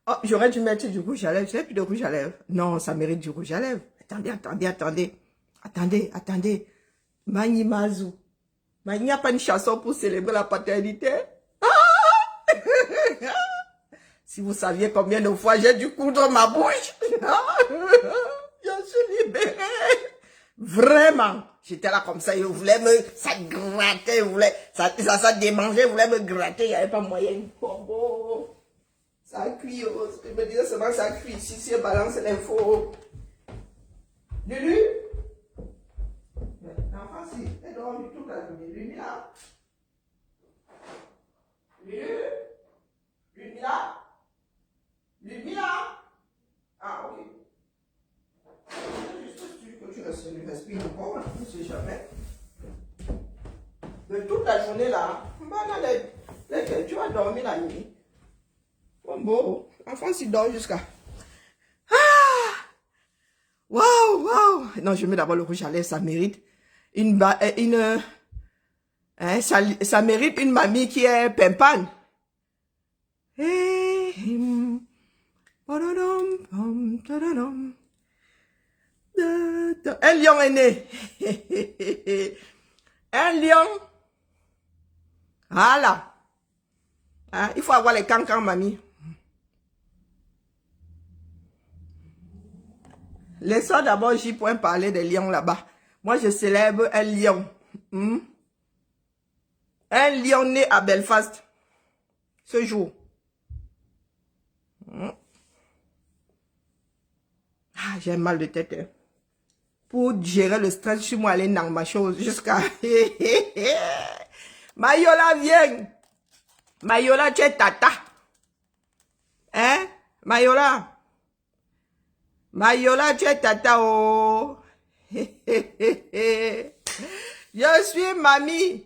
Oh, j'aurais dû mettre du rouge à lèvres. Je n'ai plus de rouge à lèvres. Non, ça mérite du rouge à lèvres. Attendez, attendez, attendez. Attendez, attendez. Mani Mazou. Mais il n'y a pas une chanson pour célébrer la paternité. Ah! Si vous saviez combien de fois j'ai dû coudre ma bouche. Je suis libérée. Vraiment. J'étais là comme ça, il voulait ça grattait, ça démangeait, il voulait me gratter, il n'y avait pas moyen. Oh, bon. Ça cuit, je me disais seulement que ça cuit ici, si je balance l'info. Lulu? L'enfant, si, elle dort toute la journée. Lulu, là? Lulu? Lulu, là? Lulu, là? Ah, ok. Que tu respires encore, on ne sait jamais. De toute la journée là, tu vas dormir la nuit. Bon, enfant s'il dort jusqu'à. Ah! Waouh, waouh! Non, je mets d'abord le rouge à lèvres, ça mérite ça mérite une mamie qui est pimpane. Un lion est né. Un lion. Voilà. Hein, il faut avoir les cancans, mamie. Laissons d'abord J. parler des lions là-bas. Moi, je célèbre un lion. Un lion né à Belfast. Ce jour. Ah, j'ai mal de tête. Hein. Pour gérer le stress, je suis moi allée dans ma chose jusqu'à... Mayola, viens. Mayola, tu es tata. Hein? Mayola. Mayola, tu es tata, oh. Je suis mamie.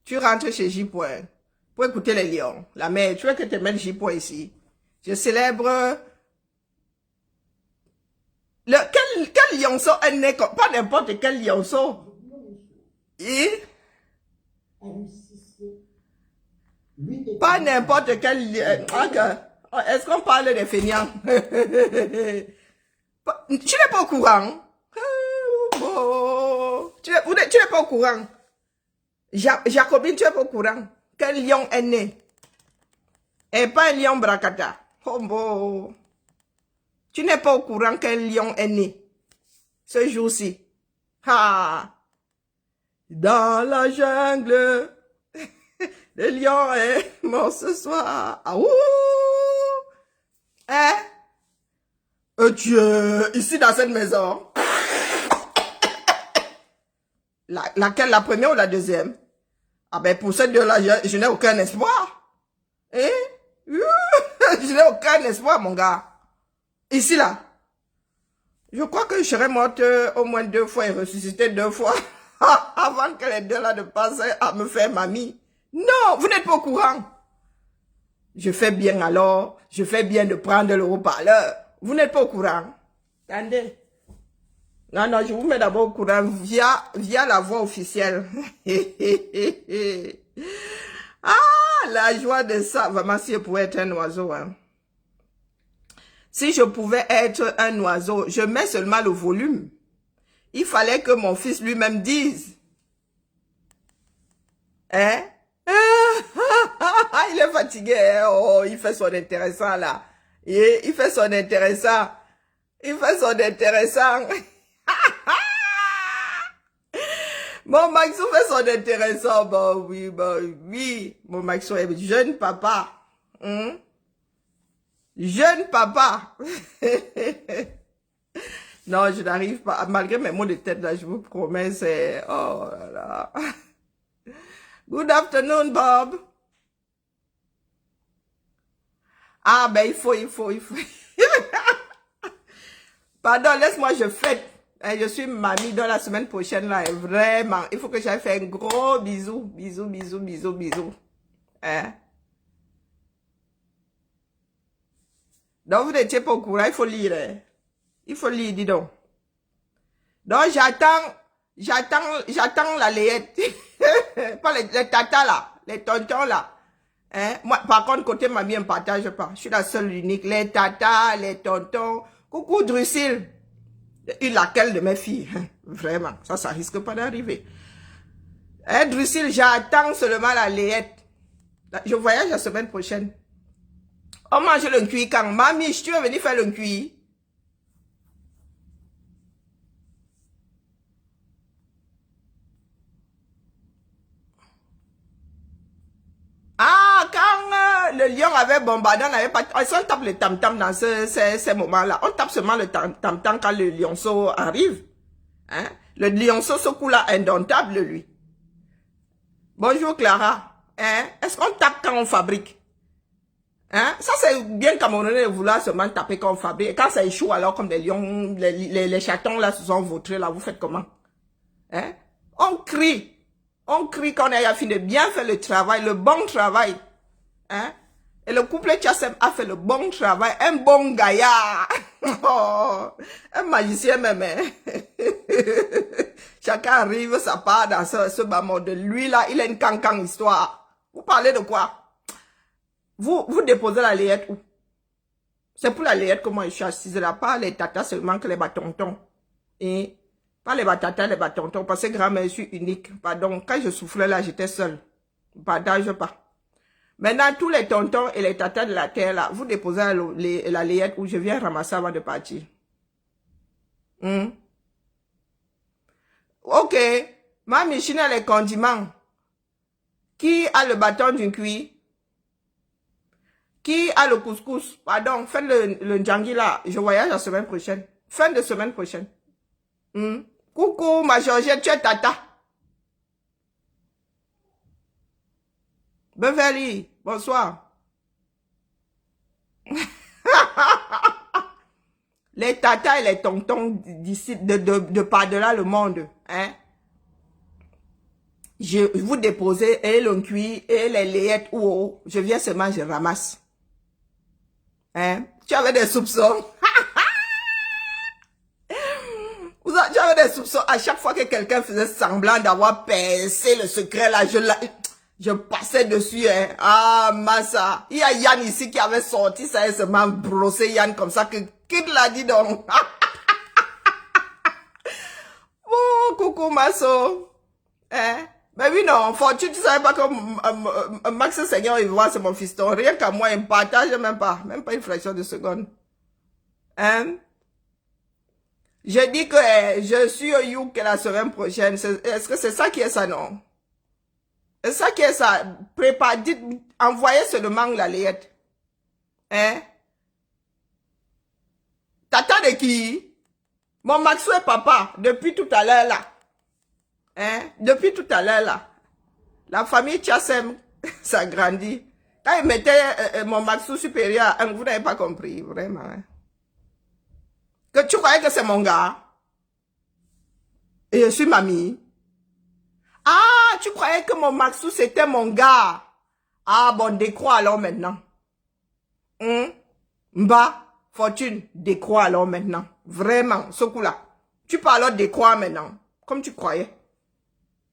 Tu rentres chez J. Pour écouter les lions. La mère, tu veux que tu mettes J. ici. Je célèbre... Quel lionceau est né comme... Pas n'importe quel lionceau. Et... Pas n'importe quel... Est-ce qu'on parle des feignants? Tu n'es pas au courant? Tu n'es pas au courant? Jacobine, tu n'es pas au courant? Quel lion est né? Et pas un lion bracata. Oh bon. Tu n'es pas au courant quel lion est né ce jour-ci. Ah. Dans la jungle, le lion est mort ce soir. Ah, ouh. Hein? Tu es ici dans cette maison. Laquelle, la première ou la deuxième? Ah ben pour ces deux-là, je n'ai aucun espoir. Hein? Je n'ai aucun espoir, mon gars. Ici, là. Je crois que je serais morte au moins 2 fois et ressuscitée 2 fois avant que les deux là ne passent à me faire mamie. Non, vous n'êtes pas au courant. Je fais bien alors, je fais bien de prendre le haut-parleur. Vous n'êtes pas au courant. Attendez. Non, non, je vous mets d'abord au courant via la voix officielle. Ah, la joie de ça. Vraiment, si je pouvais être un oiseau, hein. Si je pouvais être un oiseau, je mets seulement le volume. Il fallait que mon fils lui-même dise. Hein? Il est fatigué. Hein? Oh, il fait son intéressant là. Il fait son intéressant. Il fait son intéressant. Mon Maxou fait son intéressant. Bah oui, bah oui. Mon Maxou est jeune papa. Jeune papa. Non, je n'arrive pas. Malgré mes mots de tête, là, je vous promets, c'est... Oh là là. Good afternoon, Bob. Ah, ben, il faut. Pardon, laisse-moi, je fête. Je suis mamie dans la semaine prochaine, là, vraiment. Il faut que j'aille faire un gros bisou. Bisou. Hein? Donc, vous n'étiez pas au courant, il faut lire. Hein? Il faut lire, dis donc. Donc, j'attends la layette. Pas les tatas là, les tontons là. Hein? Moi, par contre, côté mamie, on ne partage pas. Je suis la seule unique. Les tatas, les tontons. Coucou Drusille. Laquelle de mes filles? Vraiment, ça risque pas d'arriver. Hein, Drusille, j'attends seulement la layette. Je voyage la semaine prochaine. On mange le cuit quand? Mamie, tu veux venir faire le cuit? Ah, quand le lion avait bombardé, on n'avait pas... Si on tape le tam-tam dans ces moments-là, on tape seulement le tam-tam quand le lionceau arrive. Hein? Le lionceau, ce coup-là, indomptable, lui. Bonjour, Clara. Hein? Est-ce qu'on tape quand on fabrique? Hein? Ça, c'est bien camerounais de vouloir seulement taper quand on fabrique. Et quand ça échoue, alors, comme des lions, les chatons, là, se sont vautrés, là, vous faites comment? Hein? On crie. On crie quand on a fini de bien faire le travail, le bon travail. Hein? Et le couple Tchassem a fait le bon travail, un bon gaillard. Oh, un magicien même. Hein? Chacun arrive, ça part dans ce bas mode. Lui là, il a une cancan histoire. Vous parlez de quoi? Vous déposez la layette où? C'est pour la layette que moi je suis assise là, pas les tatas seulement que les batontons. Et pas les batatas, les batontons, parce que grand-mère, je suis unique. Pardon, quand je soufflais là, j'étais seule. Partage pas. Maintenant, tous les tontons et les tatas de la terre là, vous déposez la layette où je viens ramasser avant de partir. Ok. Ma machine a les condiments. Qui a le bâton du cuit? Qui a le couscous? Pardon, faites le djangui là. Je voyage la semaine prochaine. Fin de semaine prochaine. Coucou, ma Georgette, tu es tata. Beverly, bonsoir. Les tatas et les tontons d'ici, de par-delà le monde, hein. Je vous déposez et le cuit et les layettes ou je viens seulement, je ramasse. Hein? Tu avais des soupçons. Tu avais des soupçons à chaque fois que quelqu'un faisait semblant d'avoir percé le secret là, je passais dessus, hein. Ah, Massa. Il y a Yann ici qui avait sorti ça et seulement brossé Yann comme ça que qui te l'a dit donc? Oh, coucou Masso. Hein? Mais oui, non, Fortune, tu savais pas que Max Seigneur, il voit, c'est mon fiston. Rien qu'à moi, il me partage même pas une fraction de seconde. Hein? Je dis que je suis au Youk la semaine prochaine. Est-ce que c'est ça qui est ça, non? C'est ça qui est ça. Prépare, dites, envoyez seulement la layette. Hein? Tata de qui? Mon Maxou est papa, depuis tout à l'heure là. Hein? Depuis tout à l'heure là. La famille Tchassem s'agrandit. Quand il mettait mon Maxou supérieur, vous n'avez pas compris, vraiment. Hein? Que tu croyais que c'est mon gars? Et je suis mamie. Ah, tu croyais que mon Maxou c'était mon gars? Ah bon, décrois alors maintenant. Mba, Fortune, décrois alors maintenant. Vraiment, ce coup-là. Tu peux alors décroire maintenant, comme tu croyais.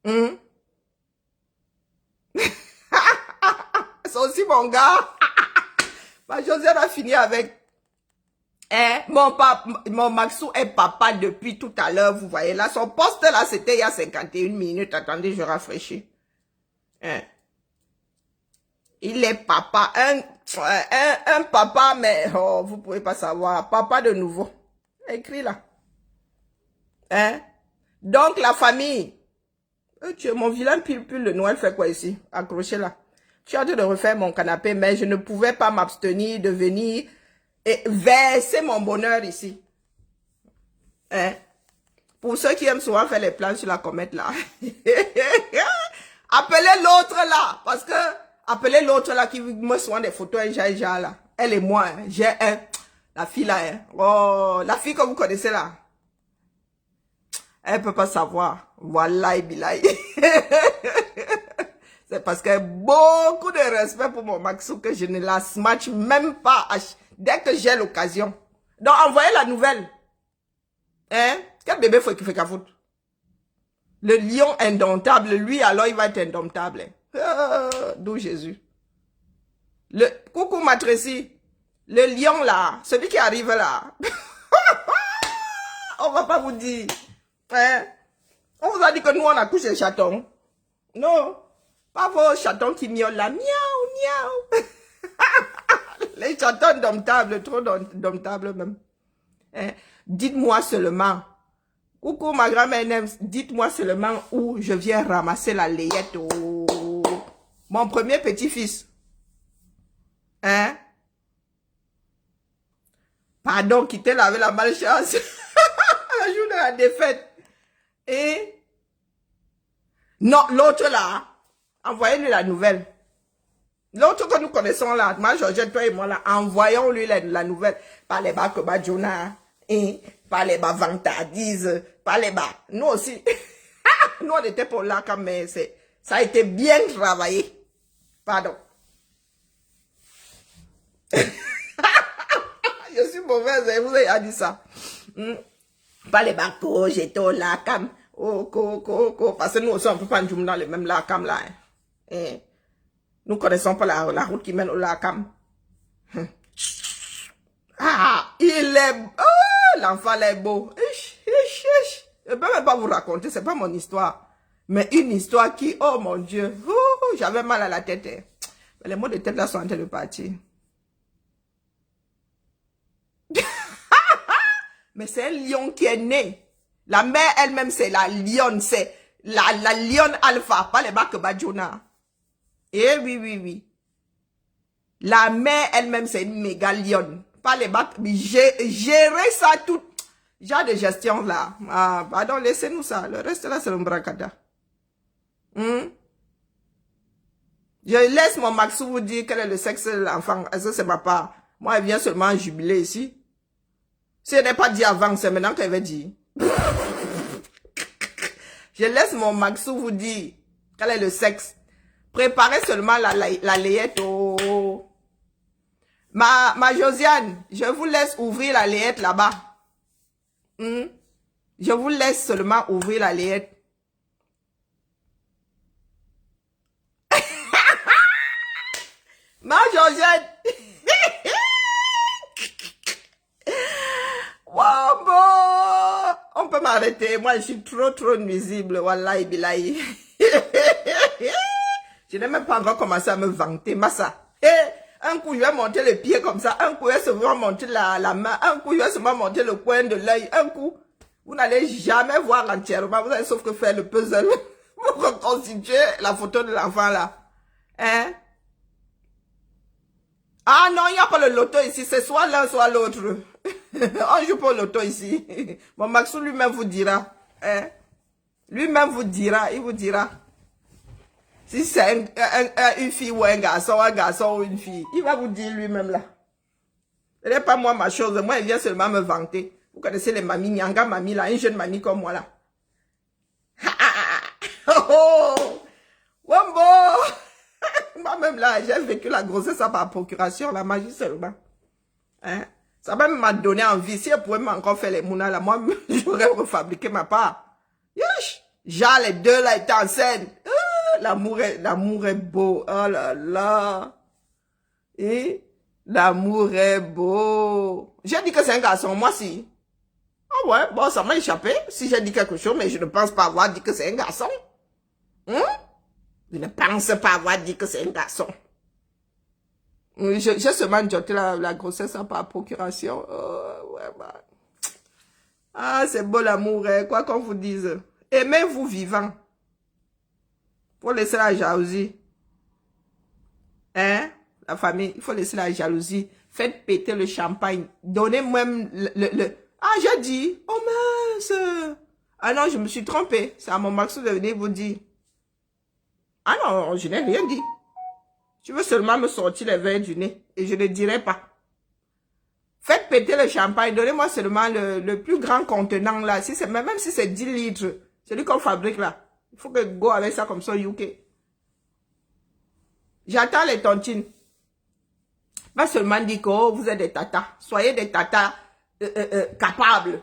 C'est aussi mon gars. Ma Josiane a fini avec. Hein? Mon Maxou est papa depuis tout à l'heure, vous voyez là. Son poste là, c'était il y a 51 minutes. Attendez, je rafraîchis. Hein? Il est papa, un papa, mais oh, vous pouvez pas savoir. Papa de nouveau. Écrit là. Hein? Donc la famille. Mon vilain pull de Noël fait quoi ici? Accroché là. Tu as hâte de refaire mon canapé, mais je ne pouvais pas m'abstenir de venir et verser mon bonheur ici. Hein? Pour ceux qui aiment souvent faire les plans sur la comète là. Appelez l'autre là. Parce que, appelez l'autre là qui me souvent des photos là. Elle et moi, hein. J'ai un, la fille là, hein. Oh, la fille que vous connaissez là. Elle peut pas savoir. Voilà, bilaï. C'est parce qu'elle a beaucoup de respect pour mon Maxou que je ne la smash même pas dès que j'ai l'occasion. Donc, envoyez la nouvelle. Hein? Quel bébé faut qu'il fait qu'à foutre? Le lion indomptable, lui, alors il va être indomptable. D'où Jésus. Coucou ma Tracy. Le lion là, celui qui arrive là. On va pas vous dire. Hein? On vous a dit que nous on a couché les chatons. Non. Pas vos chatons qui miaulent là. Miaou, miaou. Les chatons domptables, trop domptables même. Hein? Dites-moi seulement. Coucou ma grand-mère, dites-moi seulement où je viens ramasser la layette. Oh. Mon premier petit-fils. Hein? Pardon, quittez là avec la malchance. Le jour de la défaite. Et non, l'autre là, envoyez-lui la nouvelle. L'autre que nous connaissons là, moi, Georgette, toi et moi là, envoyons-lui la nouvelle. Par les bas que Jonah, par les bas vantardise, par les bas. Nous aussi. Nous, on était pour là quand même. Ça a été bien travaillé. Pardon. Je suis mauvaise, vous avez dit ça. Pas les bacos, j'étais au lacam. Oh, parce que nous aussi, on ne peut pas nous dans le même lacam là. Hein. Nous connaissons pas la route qui mène au lacam. Ah, il est... Oh, l'enfant est beau. Je ne peux même pas vous raconter, c'est pas mon histoire. Mais une histoire qui, oh mon Dieu, oh, j'avais mal à la tête. Hein. Les mots de tête là sont en train de partir. Mais c'est un lion qui est né. La mère elle-même, c'est la lionne. C'est la lionne alpha, pas les bacs Badjona. Eh oui, oui, oui. La mère elle-même, c'est une méga lionne. Pas les bacs. Gérer ça tout. Genre de gestion là. Ah, pardon, laissez-nous ça. Le reste là, c'est le bracada. Je laisse mon Maxou vous dire quel est le sexe de l'enfant. Est-ce que c'est ma part? Moi, elle vient seulement jubiler ici. Si elle n'est pas dit avant, c'est maintenant qu'elle va dire. Je laisse mon Maxou vous dire quel est le sexe. Préparez seulement la layette. Oh. Ma Josiane, je vous laisse ouvrir la layette là-bas. Je vous laisse seulement ouvrir la layette. Ma Josiane. Wow, bon. On peut m'arrêter. Moi, je suis trop nuisible. Wallahi billahi. Je n'ai même pas encore commencé à me vanter. Massa. Un coup, je vais monter le pied comme ça. Un coup, je vais seulement monter la main. Un coup, je vais seulement monter le coin de l'œil. Un coup, vous n'allez jamais voir entièrement. Vous allez sauf que faire le puzzle pour reconstituer la photo de l'enfant là. Hein? Ah non, il n'y a pas le loto ici. C'est soit l'un, soit l'autre. On joue pas le loto ici. Mon Maxou lui-même vous dira. Hein? Lui-même vous dira. Il vous dira. Si c'est une fille ou un garçon ou une fille, il va vous dire lui-même là. Ce n'est pas moi ma chose. Moi, il vient seulement me vanter. Vous connaissez les mamies, Nyanga mamie là, une jeune mamie comme moi là. Oh, Wambo! Moi-même là, j'ai vécu la grossesse par procuration, la magie seulement. Hein? Ça même m'a donné envie. Si elle pouvait encore faire les mounas là, moi, j'aurais refabriqué ma part. Yesh! Genre, les deux là étaient en scène. L'amour est beau. Oh là là. Et l'amour est beau. J'ai dit que c'est un garçon, moi si. Ah ouais, bon, ça m'a échappé. Si j'ai dit quelque chose, mais je ne pense pas avoir dit que c'est un garçon. Je ne pense pas avoir dit que c'est un garçon. J'ai seulement jeté la grossesse par procuration. Oh, ouais, bah. Ah, c'est beau l'amour, hein, quoi qu'on vous dise. Aimez-vous vivant. Faut laisser la jalousie. Hein? La famille, il faut laisser la jalousie. Faites péter le champagne. Donnez même le... Ah, j'ai dit. Oh mince. Ah non, je me suis trompée. C'est à mon Maxou de venir vous dire. Ah non, je n'ai rien dit. Tu veux seulement me sortir les verres du nez. Et je ne dirai pas. Faites péter le champagne. Donnez-moi seulement le plus grand contenant là. Si même si c'est 10 litres. Celui qu'on fabrique là. Il faut que go avec ça comme ça au UK. J'attends les tontines. Pas seulement dire que oh, vous êtes des tatas. Soyez des tatas capables.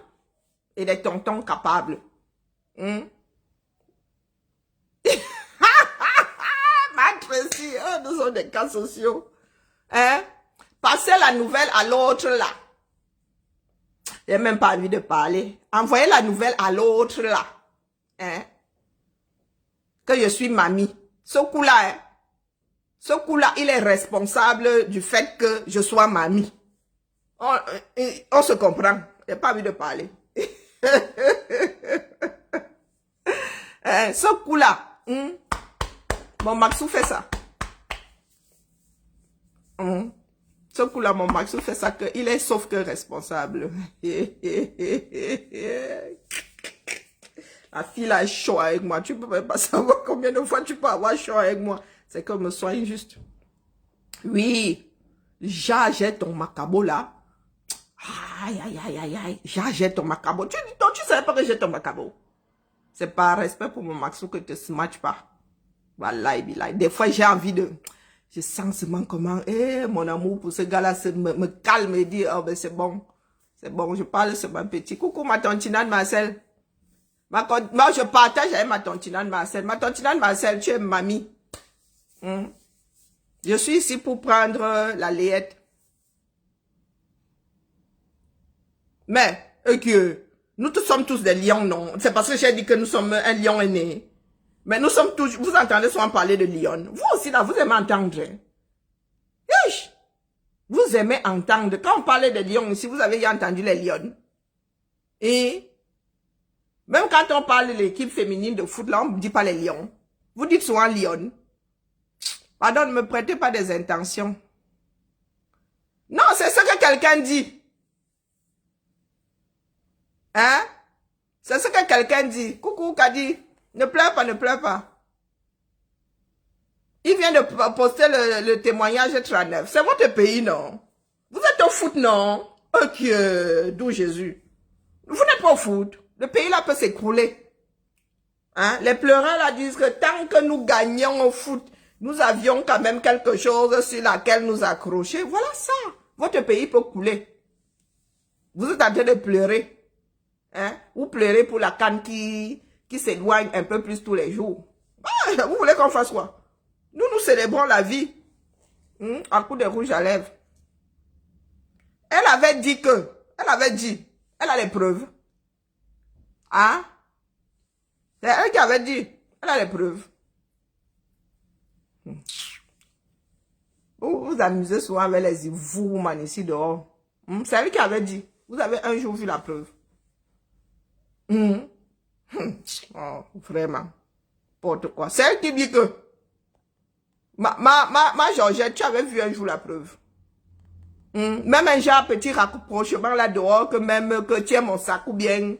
Et des tontons capables. Ma Tracy, oh, nous sommes des cas sociaux. Hein? Passez la nouvelle à l'autre là. J'ai même pas envie de parler. Envoyez la nouvelle à l'autre là. Hein? Que je suis mamie. Ce coup-là, hein? Ce coup-là, il est responsable du fait que je sois mamie. On se comprend. J'ai pas envie de parler. Hein? Ce coup-là, mon Maxou fait ça. Ce coup-là, mon Maxou fait ça, il est sauf que responsable. La fille là est chaud avec moi. Tu peux même pas savoir combien de fois tu peux avoir chaud avec moi. C'est que me soigne juste. Oui, j'ai ton macabo là. Aïe, aïe, aïe, aïe, aïe. J'ai ton macabo. Tu savais pas que j'ai ton macabo. C'est par respect pour mon Maxou que tu ne se matches pas. Voilà, des fois j'ai envie de... Je sens seulement comment, mon amour pour ce gars-là me calme et dit, oh ben c'est bon, je parle seulement petit. Coucou ma tantinade Marcel. Moi je partage avec ma tantinade Marcel. Ma tantinade Marcel, tu es mamie. Je suis ici pour prendre la layette. Mais, que nous sommes tous des lions, non? C'est parce que j'ai dit que nous sommes un lion aîné. Mais nous sommes tous, vous entendez souvent parler de lion. Vous aussi là, vous aimez entendre. Hich! Vous aimez entendre. Quand on parlait de lions ici, vous avez entendu les lions. Et même quand on parle de l'équipe féminine de foot, là, on ne dit pas les lions. Vous dites souvent lion. Pardon, ne me prêtez pas des intentions. Non, c'est ce que quelqu'un dit. Hein? C'est ce que quelqu'un dit. Coucou, Kadi. Ne pleure pas, ne pleure pas. Il vient de poster le témoignage 39. C'est votre pays, non? Vous êtes au foot, non? Ok, d'où Jésus. Vous n'êtes pas au foot. Le pays là peut s'écrouler. Hein? Les pleureurs là disent que tant que nous gagnons au foot, nous avions quand même quelque chose sur laquelle nous accrocher. Voilà ça. Votre pays peut couler. Vous êtes en train de pleurer. Hein? Vous pleurez pour la CAN qui s'éloigne un peu plus tous les jours. Ah, vous voulez qu'on fasse quoi? Nous célébrons la vie. En coup de rouge à lèvres. Elle avait dit, elle a les preuves. Hein? C'est elle qui avait dit, elle a les preuves. Vous vous amusez souvent avec les women ici dehors. C'est elle qui avait dit, vous avez un jour vu la preuve. Oh, vraiment. N'importe quoi. C'est elle qui dit que ma Georgette, tu avais vu un jour la preuve. Même un genre petit rapprochement là dehors, que même que tiens mon sac ou bien.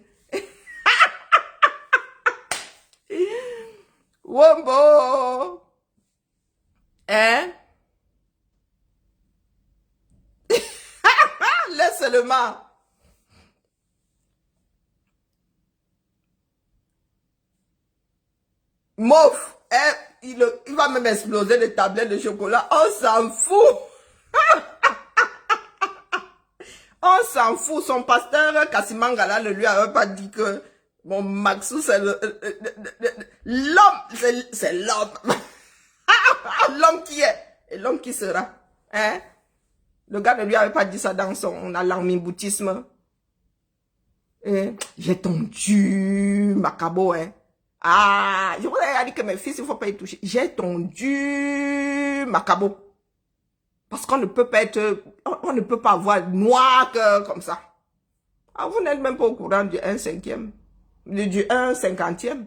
Wombo. Hein? Laisse seulement. Mof, il va même exploser les tablettes de chocolat. On s'en fout. On s'en fout. Son pasteur Kassimangala ne lui avait pas dit que mon Maxou c'est l'homme. C'est l'homme. L'homme qui est et l'homme qui sera. Hein? Le gars ne lui avait pas dit ça dans son alarmiboutisme. J'ai tondu Macabo, hein. Ah, je vous ai dit que mes fils, il ne faut pas y toucher. J'ai tondu Macabo. Parce qu'on ne peut pas être, on ne peut pas avoir noir comme ça. Ah, vous n'êtes même pas au courant du 1/5e, du 1/50e.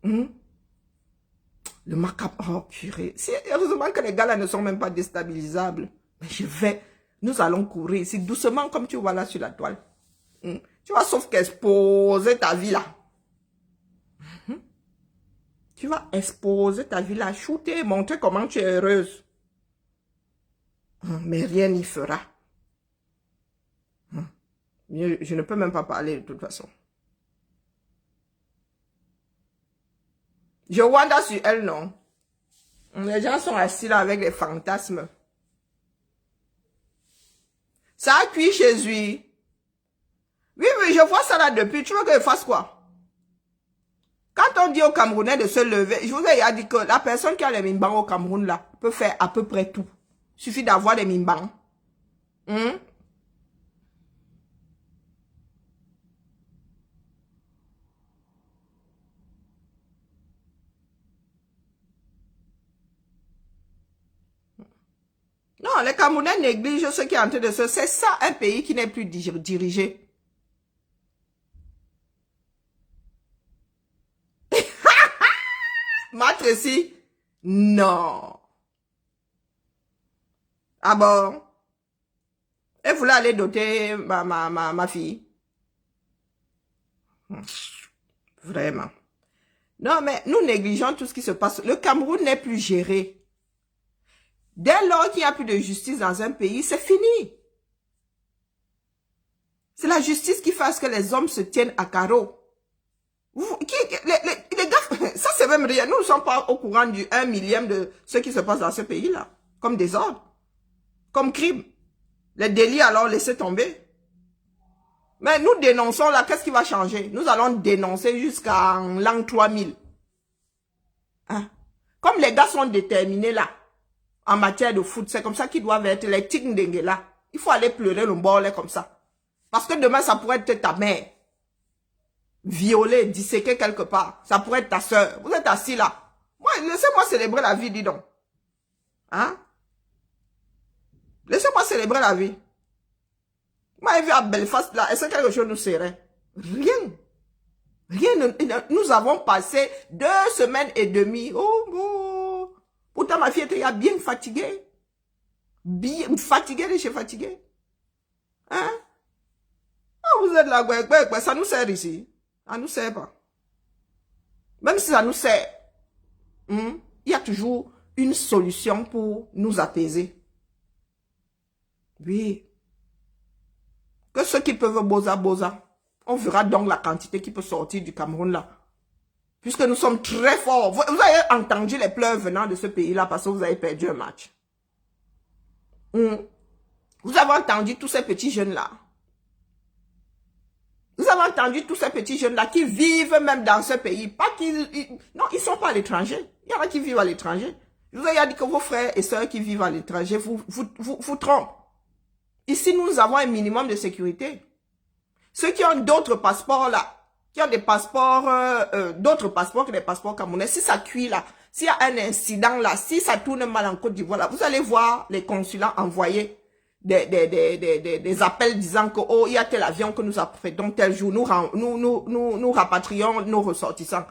Le Macabo, oh purée. Heureusement que les gars là ne sont même pas déstabilisables. Mais nous allons courir ici doucement comme tu vois là sur la toile. Tu vas sauf qu'exposer ta vie là. Tu vas exposer ta vie là, shooter, montrer comment tu es heureuse. Mais rien n'y fera. Je ne peux même pas parler de toute façon. Je wanda sur elle, non? Les gens sont assis là avec des fantasmes. Ça a cuit chez lui. Oui, je vois ça là depuis. Tu veux que je fasse quoi? Quand on dit aux Camerounais de se lever, je vous ai dit que la personne qui a les mimban au Cameroun là peut faire à peu près tout. Suffit d'avoir des mimbans. Hein? Non, les Camerounais négligent ce qui est en train de se... C'est ça, un pays qui n'est plus dirigé. Maître non. Ah bon? Elle voulait aller doter ma fille. Vraiment. Non, mais nous négligeons tout ce qui se passe. Le Cameroun n'est plus géré. Dès lors qu'il n'y a plus de justice dans un pays, c'est fini. C'est la justice qui fait à ce que les hommes se tiennent à carreau. Les gars, ça c'est même rien. Nous ne sommes pas au courant du 1 millième de ce qui se passe dans ce pays-là. Comme désordre. Comme crime. Les délits, alors, laissez tomber. Mais nous dénonçons là, qu'est-ce qui va changer? Nous allons dénoncer jusqu'à l'an 3000. Hein? Comme les gars sont déterminés là, en matière de foot, c'est comme ça qu'ils doivent être les tignes là. Il faut aller pleurer le bord comme ça. Parce que demain, ça pourrait être ta mère. Violée, disséquée quelque part. Ça pourrait être ta soeur. Vous êtes assis là. Moi, laissez-moi célébrer la vie, dis donc. Hein? Laissez-moi célébrer la vie. Moi, j'ai vu à Belfast là, est-ce que quelque chose nous serait? Rien. Rien. Nous avons passé 2 semaines et demie. Oh, oh. Pourtant, ma fille était bien fatiguée. Bien fatiguée de chez fatiguée. Hein? Oh, vous êtes là, ça nous sert ici. Ça nous sert pas. Même si ça nous sert, il y a toujours une solution pour nous apaiser. Oui. Que ceux qui peuvent bosa. On verra donc la quantité qui peut sortir du Cameroun là. Puisque nous sommes très forts. Vous avez entendu les pleurs venant de ce pays-là parce que vous avez perdu un match. Vous avez entendu tous ces petits jeunes-là. Vous avez entendu tous ces petits jeunes-là qui vivent même dans ce pays. Pas qu'ils... Non, ils ne sont pas à l'étranger. Il y en a qui vivent à l'étranger. Je vous ai dit que vos frères et sœurs qui vivent à l'étranger vous trompent. Ici, nous avons un minimum de sécurité. Ceux qui ont d'autres passeports là, qui ont des passeports, d'autres passeports que les passeports camerounais, si ça cuit là, s'il y a un incident là, si ça tourne mal en Côte d'Ivoire là, vous allez voir les consulats envoyer des appels disant que, oh, il y a tel avion que nous affrétons tel jour, nous rapatrions nos ressortissants.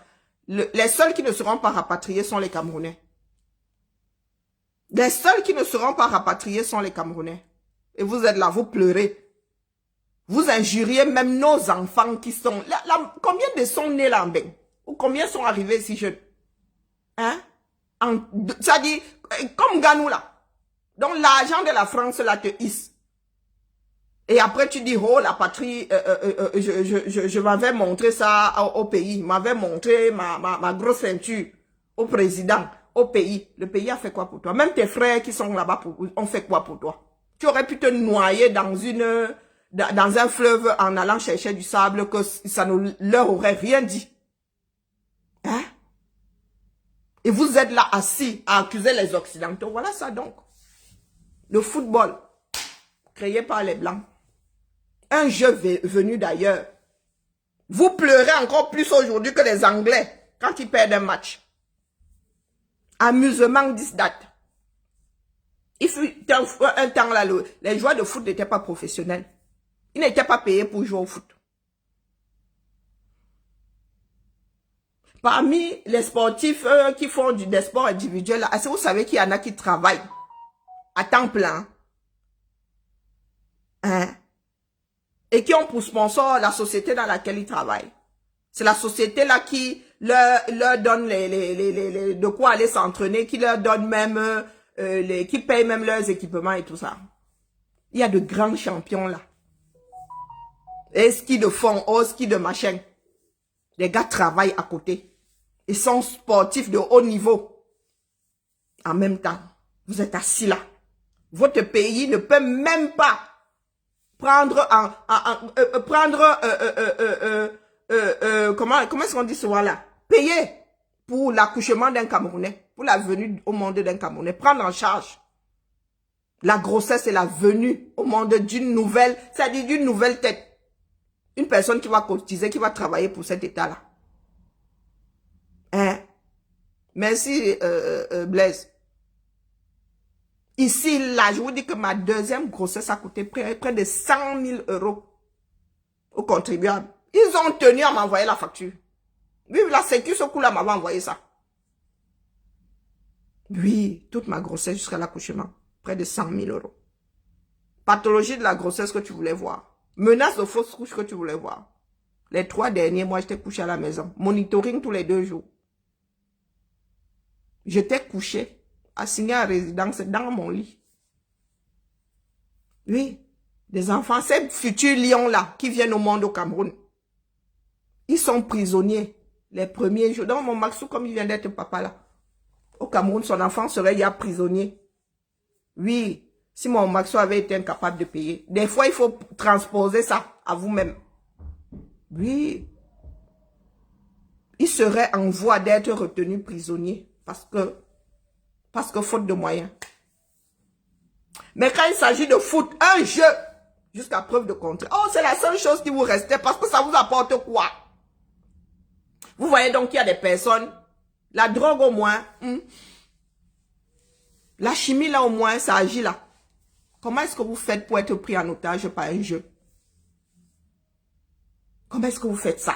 Les seuls qui ne seront pas rapatriés sont les Camerounais. Les seuls qui ne seront pas rapatriés sont les Camerounais. Et vous êtes là, vous pleurez. Vous injuriez même nos enfants qui sont... combien de sont nés là en bain? Ou combien sont arrivés si jeunes? Hein? Ça dit, comme Ganou là. Donc l'argent de la France là te hisse. Et après tu dis, oh la patrie, je m'avais montré ça au pays. M'avais montré ma grosse ceinture au président, au pays. Le pays a fait quoi pour toi? Même tes frères qui sont là-bas, ont fait quoi pour toi? Tu aurais pu te noyer dans un fleuve en allant chercher du sable que ça ne leur aurait rien dit. Hein? Et vous êtes là assis à accuser les Occidentaux. Voilà ça donc. Le football, créé par les Blancs. Un jeu venu d'ailleurs. Vous pleurez encore plus aujourd'hui que les Anglais quand ils perdent un match. Amusement this that. Il fut un temps là, les joueurs de foot n'étaient pas professionnels. Ils n'étaient pas payés pour jouer au foot. Parmi les sportifs qui font des sports individuels, est-ce que vous savez qu'il y en a qui travaillent à temps plein? Hein? Et qui ont pour sponsor la société dans laquelle ils travaillent. C'est la société là qui leur donne de quoi aller s'entraîner, qui leur donne même, qui paye même leurs équipements et tout ça. Il y a de grands champions là. Et ski de fond, ski de machin. Les gars travaillent à côté. Ils sont sportifs de haut niveau. En même temps, vous êtes assis là. Votre pays ne peut même pas prendre comment est-ce qu'on dit ce là? Payer pour l'accouchement d'un Camerounais, pour la venue au monde d'un Camerounais, prendre en charge. La grossesse est la venue au monde d'une nouvelle, c'est-à-dire d'une nouvelle tête. Une personne qui va cotiser, qui va travailler pour cet état-là. Hein? Merci, Blaise. Ici, là, je vous dis que ma deuxième grossesse a coûté près de 100 000 € aux contribuables. Ils ont tenu à m'envoyer la facture. Vive la sécu, ce coup-là m'avait envoyé ça. Oui, toute ma grossesse jusqu'à l'accouchement. Près de 100 000 €. Pathologie de la grossesse que tu voulais voir. Menace de fausse couche que tu voulais voir. Les 3 derniers mois, j'étais couché à la maison. Monitoring tous les 2 jours. J'étais couché, assigné à résidence dans mon lit. Oui, des enfants, ces futurs lions-là qui viennent au monde au Cameroun. Ils sont prisonniers les premiers jours. Donc mon Maxou, comme il vient d'être papa là, au Cameroun, son enfant serait ya prisonnier. Oui, si mon Maxou avait été incapable de payer. Des fois, il faut transposer ça à vous-même. Oui. Il serait en voie d'être retenu prisonnier parce que faute de moyens. Mais quand il s'agit de foot, un jeu, jusqu'à preuve de contraire. Oh, c'est la seule chose qui vous restait parce que ça vous apporte quoi? Vous voyez donc qu'il y a des personnes, la drogue au moins, la chimie là au moins, ça agit là. Comment est-ce que vous faites pour être pris en otage par un jeu? Comment est-ce que vous faites ça?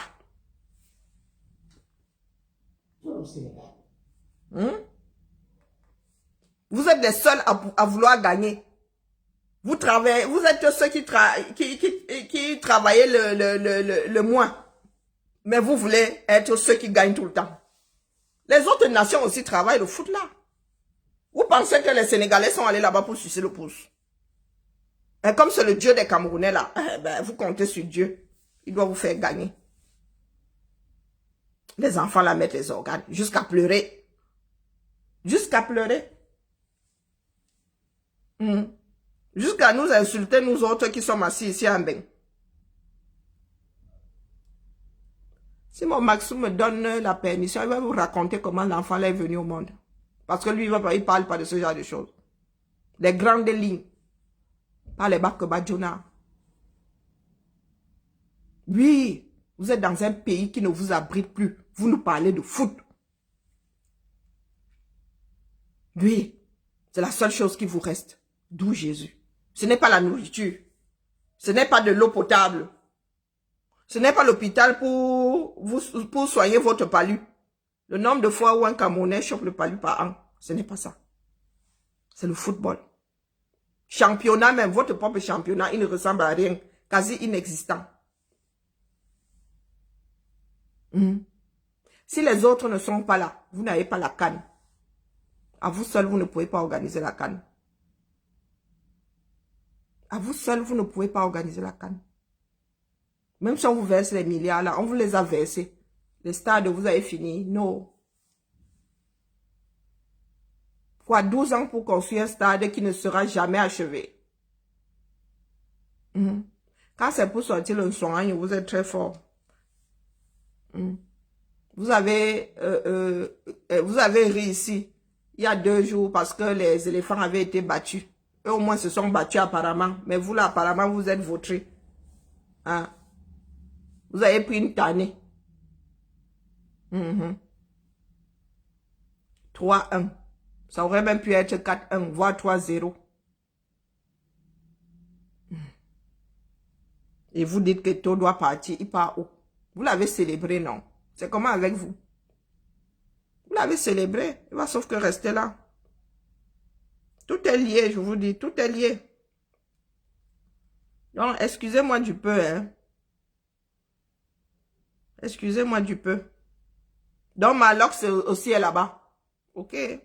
Vous êtes les seuls à vouloir gagner. Vous travaillez, vous êtes ceux qui travaillez le moins. Mais vous voulez être ceux qui gagnent tout le temps. Les autres nations aussi travaillent le foot là. Vous pensez que les Sénégalais sont allés là-bas pour sucer le pouce? Et comme c'est le Dieu des Camerounais là, ben, vous comptez sur Dieu. Il doit vous faire gagner. Les enfants là mettent les organes jusqu'à pleurer. Jusqu'à pleurer. Jusqu'à nous insulter, nous autres qui sommes assis ici en bain. Si mon Maxou me donne la permission, il va vous raconter comment l'enfant est venu au monde. Parce que lui, il ne parle pas de ce genre de choses. Les grandes lignes. Pas les bacs Badjona. Oui, vous êtes dans un pays qui ne vous abrite plus. Vous nous parlez de foot. Oui, c'est la seule chose qui vous reste. D'où Jésus. Ce n'est pas la nourriture. Ce n'est pas de l'eau potable. Ce n'est pas l'hôpital pour soigner votre palu. Le nombre de fois où un Camerounais chope le palu par an, ce n'est pas ça. C'est le football. Championnat même, votre propre championnat, il ne ressemble à rien. Quasi inexistant. Si les autres ne sont pas là, vous n'avez pas la CAN. À vous seul, vous ne pouvez pas organiser la CAN. À vous seul, vous ne pouvez pas organiser la CAN. Même si on vous verse les milliards là, on vous les a versés. Les stades, vous avez fini. Non. Quoi, 12 ans pour construire un stade qui ne sera jamais achevé. Quand c'est pour sortir le soin, vous êtes très fort. Vous avez réussi il y a 2 jours parce que les éléphants avaient été battus. Eux au moins se sont battus apparemment. Mais vous là, apparemment, vous êtes vautrés. Hein? Vous avez pris une tannée. 3-1. Ça aurait même pu être 4-1, voire 3-0. Et vous dites que tout doit partir. Il part où? Vous l'avez célébré, non? C'est comment avec vous? Vous l'avez célébré. Il va sauf que rester là. Tout est lié, je vous dis. Tout est lié. Donc, excusez-moi du peu, hein. Excusez-moi du peu. Donc, ma lox aussi est là-bas. Ok. Il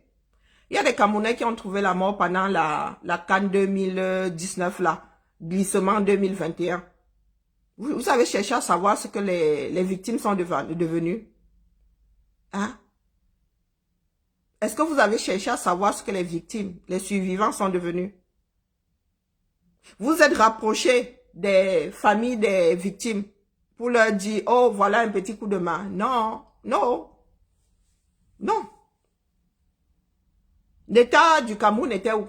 y a des Camerounais qui ont trouvé la mort pendant la CAN 2019 là. Glissement 2021. Vous avez cherché à savoir ce que les victimes sont devenues. Hein? Est-ce que vous avez cherché à savoir ce que les victimes, les survivants sont devenus? Vous êtes rapprochés des familles des victimes pour leur dire, oh, voilà un petit coup de main. Non, non, non. L'État du Cameroun était où?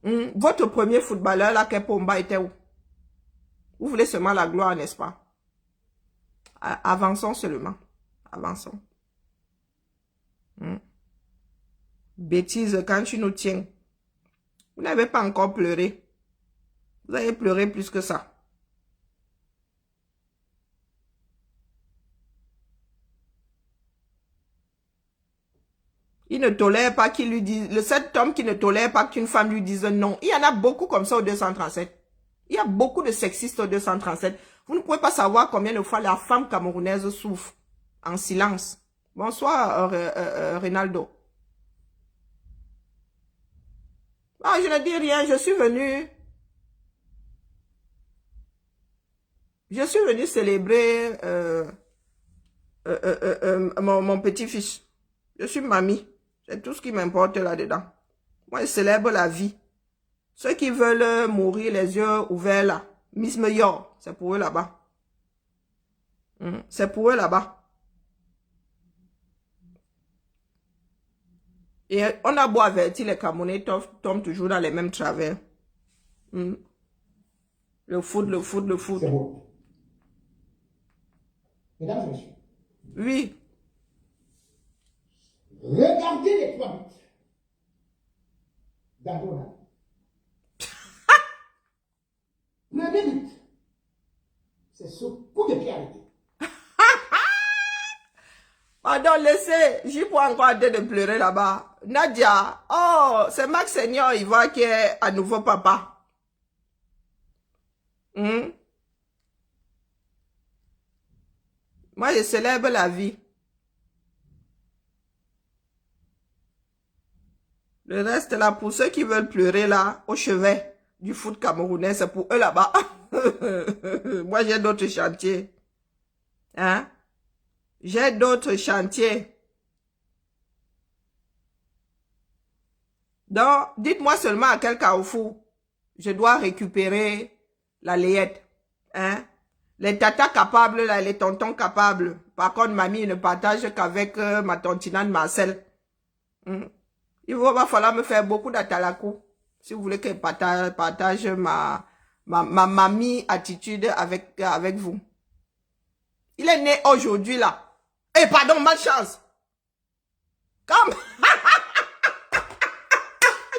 Votre premier footballeur, là, Kepomba, était où? Vous voulez seulement la gloire, n'est-ce pas? Avançons seulement. Avançons. Bêtise, quand tu nous tiens. Vous n'avez pas encore pleuré. Vous avez pleuré plus que ça. Il ne tolère pas qu'il lui dise... Cet homme qui ne tolère pas qu'une femme lui dise non. Il y en a beaucoup comme ça au 237. Il y a beaucoup de sexistes au 237. Vous ne pouvez pas savoir combien de fois la femme camerounaise souffre en silence. Bonsoir, Ronaldo. Ah, je ne dis rien, je suis venu. Je suis venu célébrer mon petit-fils. Je suis mamie. C'est tout ce qui m'importe là-dedans. Moi, je célèbre la vie. Ceux qui veulent mourir les yeux ouverts là, Miss Meilleur, c'est pour eux là-bas. C'est pour eux là-bas. Et on a beau avertir les Camerounais, tombent toujours dans les mêmes travers. Le foot, le foot, le foot. C'est bon. Mesdames et messieurs. Oui. Regardez les 3 buts d'Andona. Premier but, c'est ce coup de pied arrêté. Pardon, laissez. J'y peux encore arrêter de pleurer là-bas. Nadia, oh, c'est Max Seigneur Ivoire qui est à nouveau papa. Moi, je célèbre la vie. Le reste là, pour ceux qui veulent pleurer là, au chevet du foot camerounais, c'est pour eux là-bas. Moi, j'ai d'autres chantiers. Hein? J'ai d'autres chantiers. Donc, dites-moi seulement à quel carrefour je dois récupérer la layette. Hein? Les tatas capables, là, les tontons capables. Par contre, mamie ne partage qu'avec ma tontinane Marcel. Il va falloir me faire beaucoup d'atalakou. Si vous voulez que je partage ma mamie attitude avec vous. Il est né aujourd'hui là. Eh pardon, malchance. Comme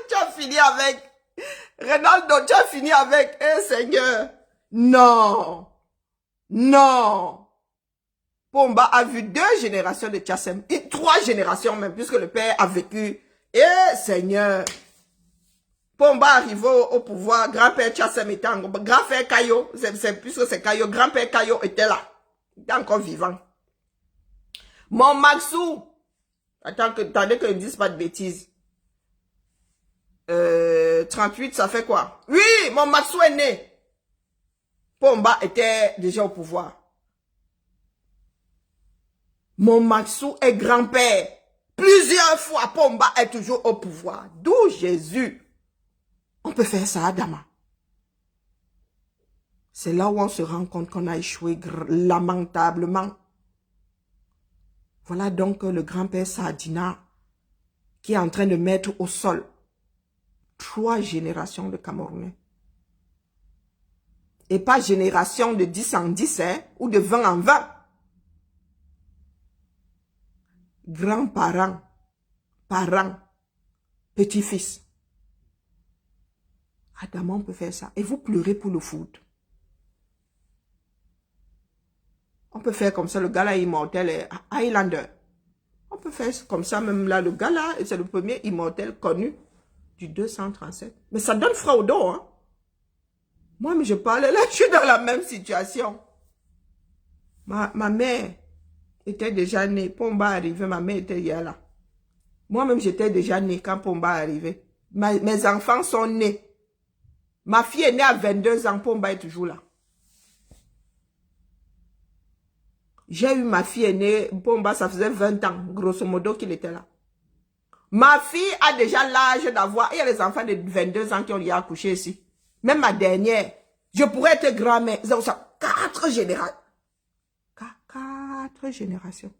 tu as fini avec Ronaldo, tu as fini avec Seigneur. Non. Non. Pomba a vu 2 générations de Tchassem. Et 3 générations même, puisque le père a vécu. Seigneur. Pomba arrivé au pouvoir. Grand-père Tchassem était en... Grand-père Kayo, puisque c'est Kayo. Grand-père Kayo était là. Il était encore vivant. Mon Maxou. Attendez que je ne dise pas de bêtises. 38, ça fait quoi? Oui, mon Maxou est né. Pomba était déjà au pouvoir. Mon Maxou est grand-père. Plusieurs fois, Pomba est toujours au pouvoir. D'où Jésus. On peut faire ça, Adama. C'est là où on se rend compte qu'on a échoué lamentablement. Voilà donc le grand-père Sadina qui est en train de mettre au sol 3 générations de Camerounais. Et pas génération de 10 en 10, hein, ou de 20 en 20. Grands-parents, parents, petits-fils. Adama, on peut faire ça. Et vous pleurez pour le foot. On peut faire comme ça, le gars là immortel est Highlander. On peut faire comme ça, même là, le gars là, c'est le premier immortel connu du 237. Mais ça donne froid au dos, hein. Moi, mais je parle là, je suis dans la même situation. Ma mère était déjà née. Pomba arrivé, ma mère était hier là. Moi-même, j'étais déjà née quand Pomba arrivé. Mes enfants sont nés. Ma fille est née à 22 ans, Pomba est toujours là. J'ai eu ma fille aînée, Pomba, ça faisait 20 ans, grosso modo, qu'il était là. Ma fille a déjà l'âge d'avoir, il y a les enfants de 22 ans qui ont y accouché ici. Même ma dernière, je pourrais être grand-mère. 4 générations. 4 générations.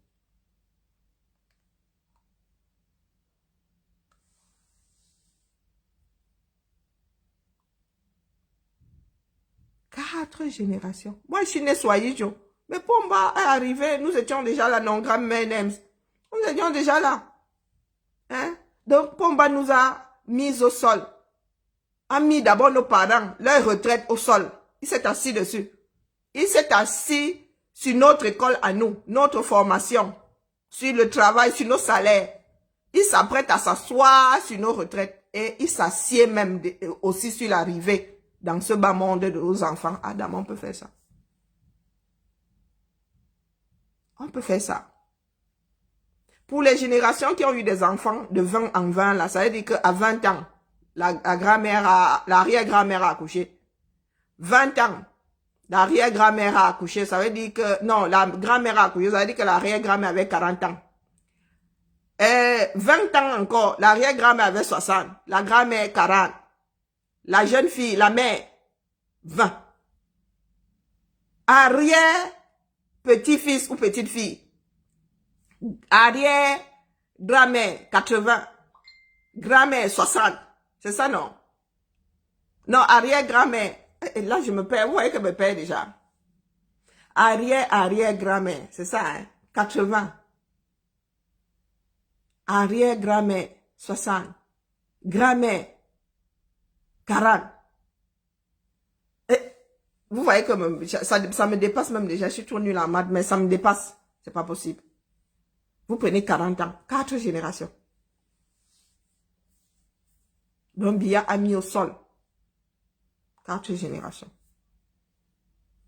4 générations. Moi, je suis né Soyijo. Mais Pomba est arrivé, nous étions déjà là, non, grand-mère Nems. Nous étions déjà là. Hein? Donc, Pomba nous a mis au sol. A mis d'abord nos parents, leur retraite au sol. Il s'est assis dessus. Il s'est assis sur notre école à nous, notre formation, sur le travail, sur nos salaires. Il s'apprête à s'asseoir sur nos retraites et il s'assied même aussi sur l'arrivée dans ce bas monde de nos enfants. Adam, on peut faire ça. On peut faire ça. Pour les générations qui ont eu des enfants de 20 en 20, là, ça veut dire qu'à 20 ans, l'arrière-grand-mère a accouché. 20 ans, l'arrière-grand-mère a accouché, ça veut dire que, non, la grand-mère a accouché, ça veut dire que l'arrière-grand-mère avait 40 ans. Et 20 ans encore, l'arrière-grand-mère avait 60, la grand-mère 40, la jeune fille, la mère, 20. Arrière, petit-fils ou petite-fille, arrière-grand-mère 80, grand-mère 60, c'est ça non? Non, arrière-grand-mère, et là je me perds, vous voyez que je me perds déjà. Arrière-grand-mère, c'est ça, hein? 80. Arrière-grand-mère, 60. Grand-mère, 40. Et vous voyez que ça me dépasse même déjà. Je suis trop nulle en maths, mais ça me dépasse. C'est pas possible. Vous prenez 40 ans, 4 générations. Donc, Bia a mis au sol. 4 générations.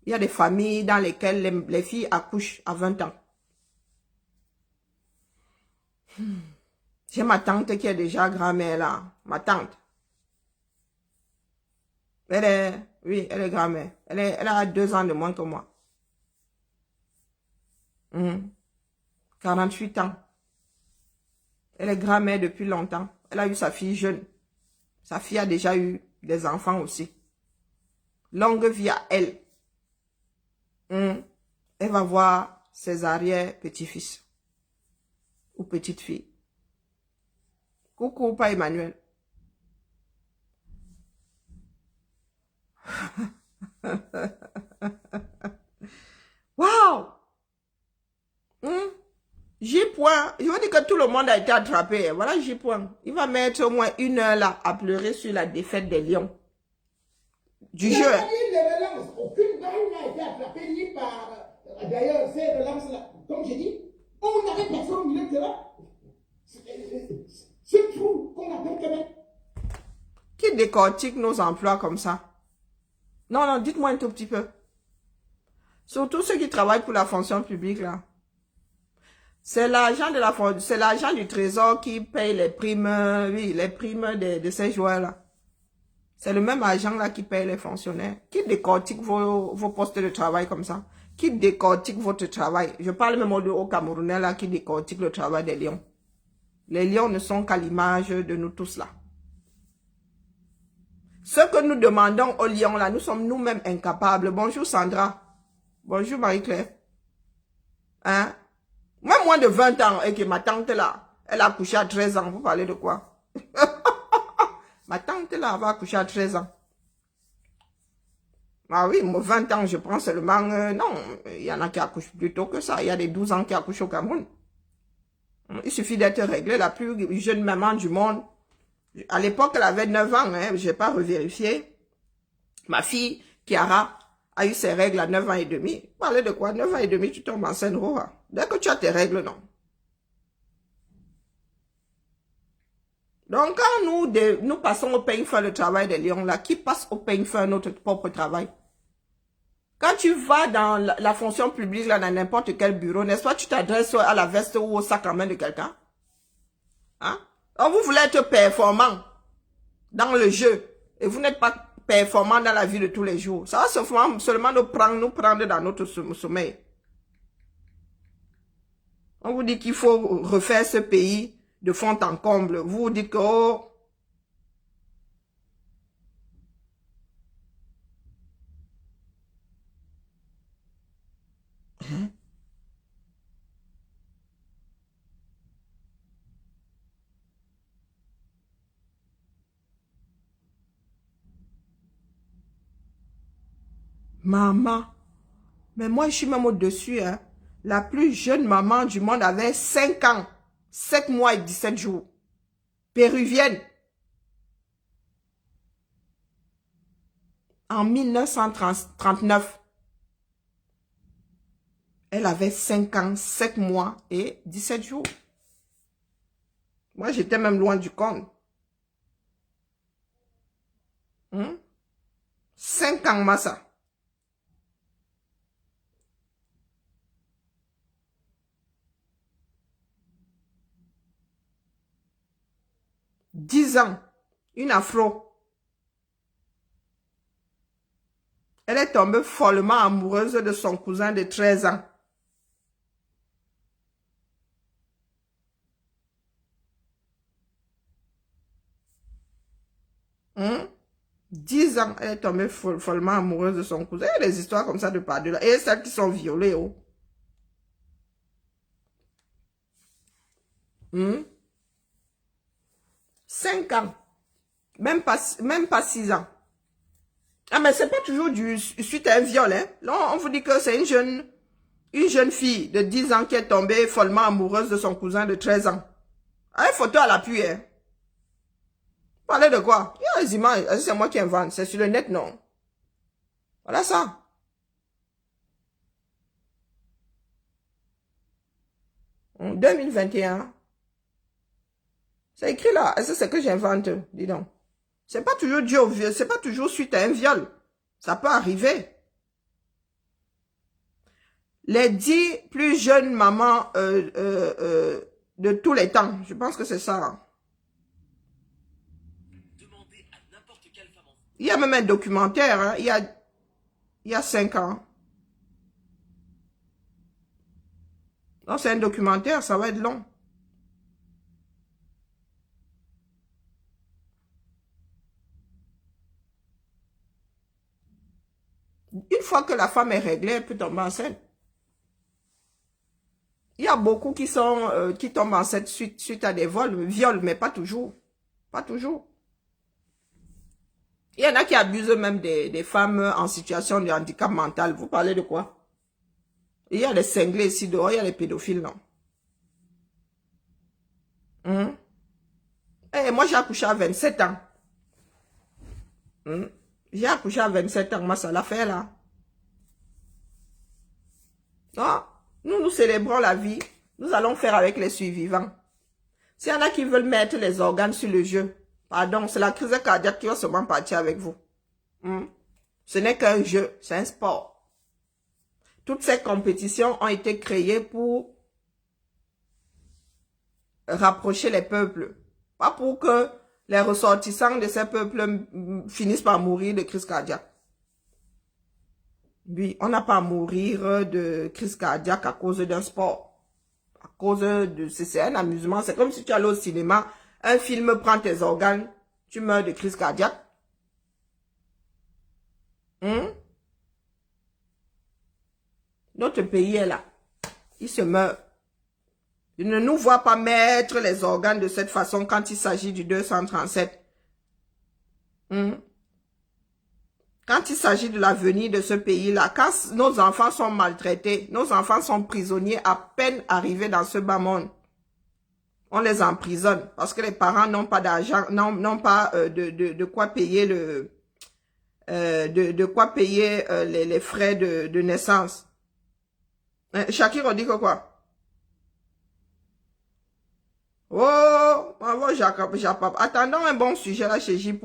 Il y a des familles dans lesquelles les filles accouchent à 20 ans. J'ai ma tante qui est déjà grand-mère là. Ma tante. Oui, elle est grand-mère. Elle a 2 ans de moins que moi. 48 ans. Elle est grand-mère depuis longtemps. Elle a eu sa fille jeune. Sa fille a déjà eu des enfants aussi. Longue vie à elle. Elle va voir ses arrière-petits-fils. Ou petites-filles. Coucou, pas Emmanuel. Waouh! J-Point, je veux dire que tout le monde a été attrapé. Voilà J-Point. Il va mettre au moins 1 heure là à pleurer sur la défaite des Lions. Du jeu. Aucune balle n'a été attrapée ni par... D'ailleurs, ces relances-là, comme j'ai dit, on n'avait personne au milieu de terrain. Ce trou qu'on appelle Québec. Qui décortique nos emplois comme ça? Non, dites-moi un tout petit peu. Surtout ceux qui travaillent pour la fonction publique là. C'est l'argent du trésor qui paye les primes, oui, les primes de ces joueurs-là. C'est le même argent là qui paye les fonctionnaires. Qui décortique vos postes de travail comme ça? Qui décortique votre travail? Je parle même au Camerounais là qui décortique le travail des lions. Les lions ne sont qu'à l'image de nous tous là. Ce que nous demandons aux lions là, nous sommes nous-mêmes incapables. Bonjour Sandra. Bonjour Marie-Claire. Hein? Même moins de 20 ans, et que ma tante là, elle a accouché à 13 ans. Vous parlez de quoi? Ma tante là, elle va accoucher à 13 ans. Ah oui, moi 20 ans, je prends seulement... non, il y en a qui accouchent plus tôt que ça. Il y a des 12 ans qui accouchent au Cameroun. Il suffit d'être réglé. La plus jeune maman du monde. À l'époque, elle avait 9 ans. Hein, je n'ai pas revérifié. Ma fille, Chiara, a eu ses règles à 9 ans et demi. Vous parlez de quoi? 9 ans et demi, tu tombes enceinte, Roha. Dès que tu as tes règles, non. Donc, quand nous passons au peigne fin le travail des lions, là, qui passe au peigne fin notre propre travail? Quand tu vas dans la fonction publique, là, dans n'importe quel bureau, n'est-ce pas, tu t'adresses à la veste ou au sac en main de quelqu'un? Hein? Alors, vous voulez être performant dans le jeu et vous n'êtes pas performant dans la vie de tous les jours. Ça va seulement nous prendre dans notre sommeil. On vous dit qu'il faut refaire ce pays de fond en comble. Vous vous dites que, oh, Maman. Mais moi, je suis même au-dessus. Hein. La plus jeune maman du monde avait 5 ans, 7 mois et 17 jours. Péruvienne. En 1939. Elle avait 5 ans, 7 mois et 17 jours. Moi, j'étais même loin du compte. 5 ans, massa. « 10 ans, une afro. Elle est tombée follement amoureuse de son cousin de 13 ans. Hum? 10 ans, elle est tombée follement amoureuse de son cousin. Il y a des histoires comme ça de par-delà. Et celles qui sont violées, oh. 5 ans. Même pas 6 ans. Ah, mais c'est pas toujours suite à un viol, hein. Là, on vous dit que c'est une jeune fille de 10 ans qui est tombée follement amoureuse de son cousin de 13 ans. Ah, une photo à l'appui, hein. Parlez de quoi? Il y a des images. C'est moi qui invente. C'est sur le net, non. Voilà ça. En 2021. C'est écrit là. Est-ce que c'est que j'invente? Dis donc. C'est pas toujours dû au viol. C'est pas toujours suite à un viol. Ça peut arriver. Les 10 plus jeunes mamans de tous les temps. Je pense que c'est ça. Il y a même un documentaire. Hein, il y a 5 ans. Non, c'est un documentaire. Ça va être long. Une fois que la femme est réglée, elle peut tomber enceinte. Il y a beaucoup qui tombent enceinte suite à des viols, mais pas toujours. Pas toujours. Il y en a qui abusent même des femmes en situation de handicap mental. Vous parlez de quoi? Il y a les cinglés ici dehors, il y a les pédophiles, non? Eh, moi, j'ai accouché à 27 ans. J'ai accouché à 27 ans, moi, ça l'a fait, là. Non, nous célébrons la vie. Nous allons faire avec les survivants. S'il y en a qui veulent mettre les organes sur le jeu, pardon, c'est la crise cardiaque qui va seulement partir avec vous. Ce n'est qu'un jeu, c'est un sport. Toutes ces compétitions ont été créées pour rapprocher les peuples. Pas pour que les ressortissants de ces peuples finissent par mourir de crise cardiaque. Oui, on n'a pas à mourir de crise cardiaque à cause d'un sport. À cause de... C'est un amusement. C'est comme si tu allais au cinéma, un film prend tes organes, tu meurs de crise cardiaque. Notre pays est là. Il se meurt. Il ne nous voit pas mettre les organes de cette façon quand il s'agit du 237. Quand il s'agit de l'avenir de ce pays-là, quand nos enfants sont maltraités, nos enfants sont prisonniers à peine arrivés dans ce bas monde, on les emprisonne parce que les parents n'ont pas d'argent, n'ont pas de quoi payer les frais de naissance. Shakira dit que quoi? Oh, bravo Jacob. Attendons un bon sujet là chez J.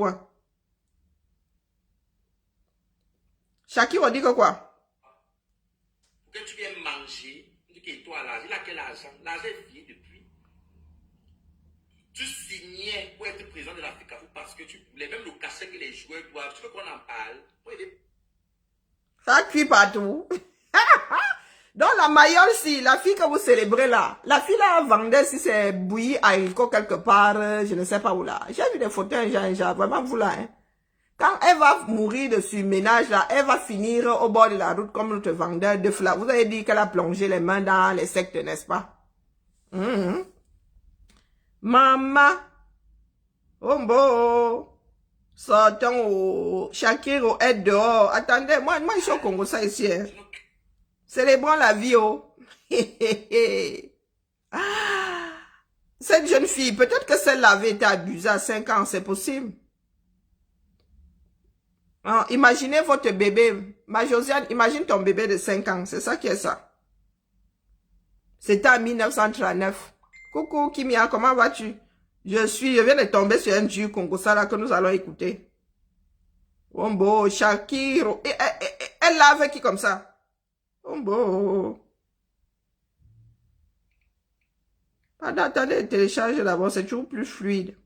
Shakira dit que quoi? Que tu viens manger, tu dis que toi là, il a quel argent? L'argent est fini depuis. Tu signais pour être président de l'Afrique parce que tu voulais même le casser que les joueurs doivent. Tu veux qu'on en parle? Ça cuit partout. Donc la mayole, si la fille que vous célébrez là, la fille là vendait si c'est bouilli haricot quelque part, je ne sais pas où là. J'ai vu des photos un genre, vraiment vous là. Hein. Quand elle va mourir de surménage là, elle va finir au bord de la route comme notre vendeur de fleurs. Vous avez dit qu'elle a plongé les mains dans les sectes, n'est-ce pas? Maman, oh bon, Sortons au Shakiro, aide dehors. Attendez, moi je suis au Congo, ça ici. Hein. Célébrons la vie, oh. Cette jeune fille, peut-être que celle-là avait été abusée à 5 ans, c'est possible. Ah, imaginez votre bébé. Ma Josiane, imagine ton bébé de 5 ans, c'est ça qui est ça. C'était en 1939. Coucou Kimia, comment vas-tu? Je viens de tomber sur un dieu Congo, ça là que nous allons écouter. Ombo, Shakiro. Elle l'a avec qui comme ça? Ombo. Attendez, télécharge d'abord, c'est toujours plus fluide.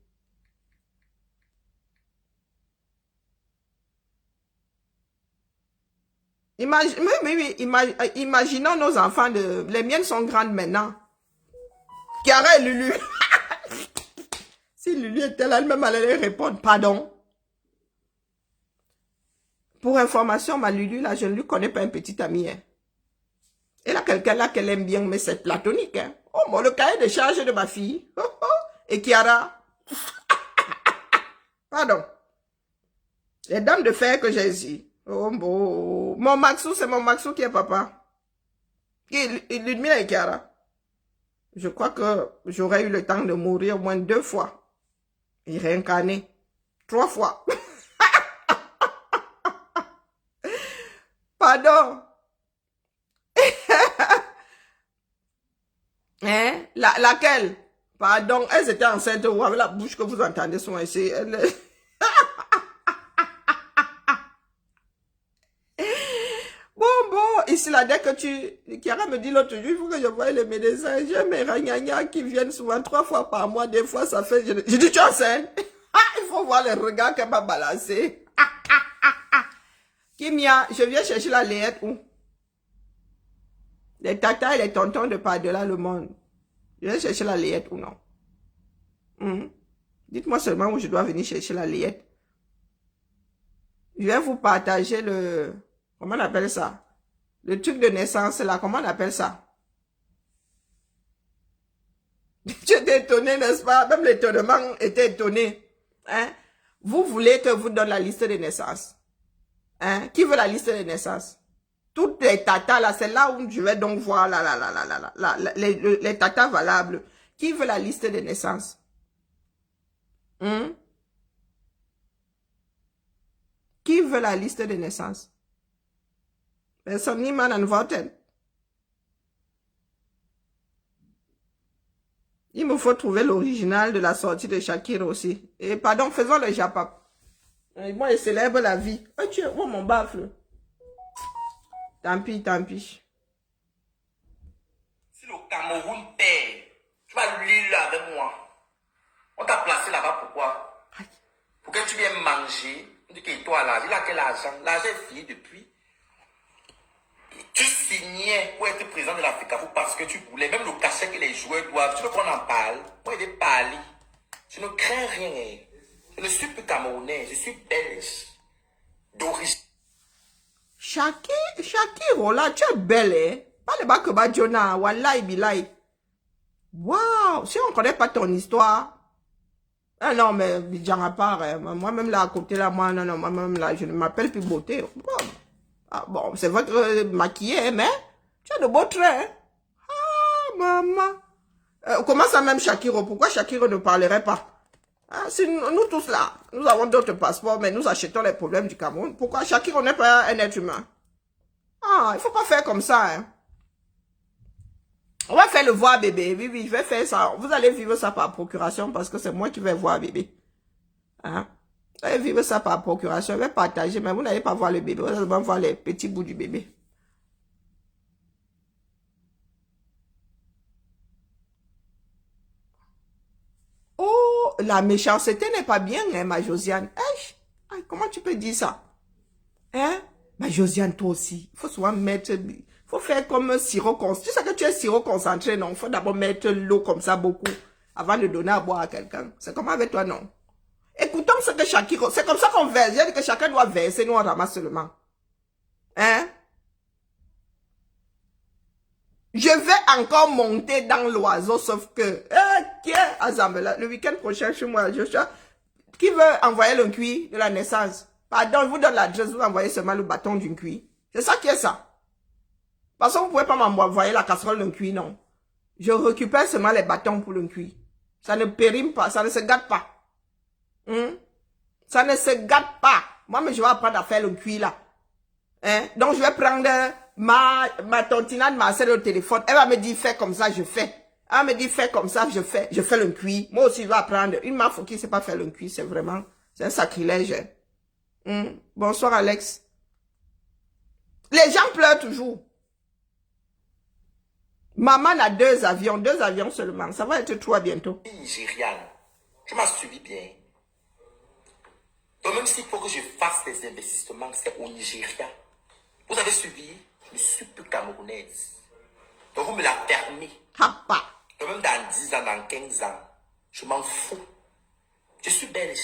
Imaginons nos enfants, les miennes sont grandes maintenant. Kiara et Lulu. Si Lulu était là, elle-même allait répondre, pardon. Pour information, ma Lulu, là, je ne lui connais pas un petit ami. Hein. Elle a quelqu'un là qu'elle aime bien, mais c'est platonique. Hein. Oh, bon, le cahier de charge de ma fille. Oh, oh. Et Kiara. Pardon. Les dames de fer que j'ai ici. Oh, bon. Mon Maxou, c'est mon Maxou qui est papa. Ludmila et Kiara. Je crois que j'aurais eu le temps de mourir au moins 2 fois. Et réincarner 3 fois. Pardon. Hein? Laquelle? Pardon, elles étaient enceintes ou avec la bouche que vous entendez souvent ici. Bon, ici là, dès que Kiara me dit l'autre jour, il faut que je voie les médecins. J'ai mes ragnagnas qui viennent souvent 3 fois par mois, des fois ça fait... Je dis, tu es enceinte? Il faut voir les regards qu'elle m'a balancé. Kimia, je viens chercher la layette où? Les tatas et les tontons de par-delà le monde. Je viens chercher la layette ou non? Dites-moi seulement où je dois venir chercher la layette. Je vais vous partager le... Comment on appelle ça? Le truc de naissance là, comment on appelle ça? Tu étais étonné, n'est-ce pas? Même l'étonnement était étonné. Hein? Vous voulez que je vous donne la liste de naissance? Hein? Qui veut la liste de naissance? Toutes les tatas là, c'est là où je vais donc voir les tatas valables. Qui veut la liste de naissance? Qui veut la liste de naissance? Personne, niemand antworten. Il me faut trouver l'original de la sortie de Shakira aussi. Et pardon, faisons le Japap. Moi, je célèbre la vie. Oh, tu es où mon baffle? Tant pis, tant pis. Si le Cameroun perd, tu vas l'île avec moi. On t'a placé là-bas pourquoi? Pour que tu viennes manger. On dit que toi là, il a quel argent? L'argent est fini depuis. Tu signais pour être président de l'Afrique parce que tu voulais, même le cachet que les joueurs doivent. Tu veux qu'on en parle? Moi, il est parlé. Je ne crains rien. Je ne suis plus camerounais, je suis belge. D'origine. Shakiro, là, tu es belle, hein? Pas le bas que Badjona, wallahi bilai. Waouh, si on ne connaît pas ton histoire. Ah non, mais Bidjan à part, hein. Moi-même là, à côté là, non, moi-même là, je ne m'appelle plus beauté. Bon. Ah bon, c'est vrai que maquillée, mais tu as de beaux traits. Hein? Ah, maman. Comment ça même Shakiro? Pourquoi Shakiro ne parlerait pas? Ah, si nous tous là, nous avons d'autres passeports, mais nous achetons les problèmes du Cameroun. Pourquoi Shakiro n'est pas un être humain? Ah, il faut pas faire comme ça, hein. On va faire le voir bébé. Oui, je vais faire ça. Vous allez vivre ça par procuration parce que c'est moi qui vais voir bébé. Hein? Vous allez vivre ça par procuration. Je vais partager, mais vous n'allez pas voir le bébé. Vous allez voir les petits bouts du bébé. Oh, la méchanceté n'est pas bien, hein, ma Josiane. Hey, comment tu peux dire ça? Hein? Ma Josiane, toi aussi. Il faut souvent mettre... Il faut faire comme un sirop concentré. Tu sais que tu es sirop concentré, non? Il faut d'abord mettre l'eau comme ça beaucoup avant de donner à boire à quelqu'un. C'est comme avec toi, non? Écoutons ce que Shakiro... C'est comme ça qu'on verse. J'ai dit que chacun doit verser, nous on ramasse seulement. Hein? Je vais encore monter dans l'oiseau, sauf que... le week-end prochain chez moi, Qui veut envoyer le cuir de la naissance? Pardon, je vous donne l'adresse, vous envoyez seulement le bâton d'une cuir. C'est ça qui est ça. Parce que vous ne pouvez pas m'envoyer la casserole d'un cuir, non. Je récupère seulement les bâtons pour le cuir. Ça ne périme pas, ça ne se gâte pas. Ça ne se gâte pas. Moi, mais je vais apprendre à faire le cuir là. Donc, je vais prendre ma tontinade, ma sœur au téléphone. Elle va me dire, fais comme ça, je fais. Elle va me dire, fais comme ça, je fais. Je fais le cuir. Moi aussi, je vais apprendre. Une meuf qui ne sait pas faire le cuir, c'est vraiment, c'est un sacrilège. Bonsoir, Alex. Les gens pleurent toujours. Maman a 2 avions seulement. Ça va être 3 bientôt. Nigériane, tu m'as suivi bien. Donc même s'il faut que je fasse des investissements, c'est au Nigeria. Vous avez suivi, je suis plus camerounaise. Donc vous me la permettez. Papa. Donc même dans 10 ans, dans 15 ans, je m'en fous. Je suis belge.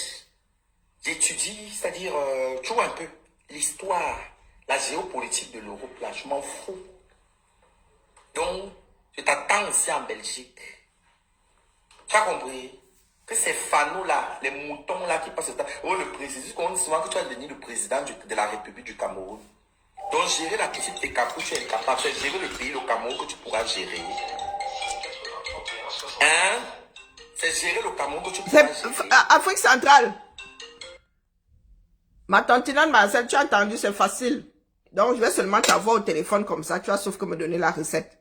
J'étudie, c'est-à-dire, tu vois un peu, l'histoire, la géopolitique de l'Europe, là, je m'en fous. Donc, je t'attends ici en Belgique. Tu as compris? Que ces fanaux-là, les moutons-là qui passent le temps. Oh, le président, on dit souvent que tu vas devenir le président de la République du Cameroun. Donc, gérer la petite Técapo, tu es capable. C'est gérer le pays, le Cameroun, que tu pourras gérer. Hein? C'est gérer le Cameroun que tu pourras gérer. Afrique centrale. Ma tantinade, ma sœur, tu as entendu, c'est facile. Donc, je vais seulement t'avoir au téléphone comme ça. Tu as sauf que me donner la recette.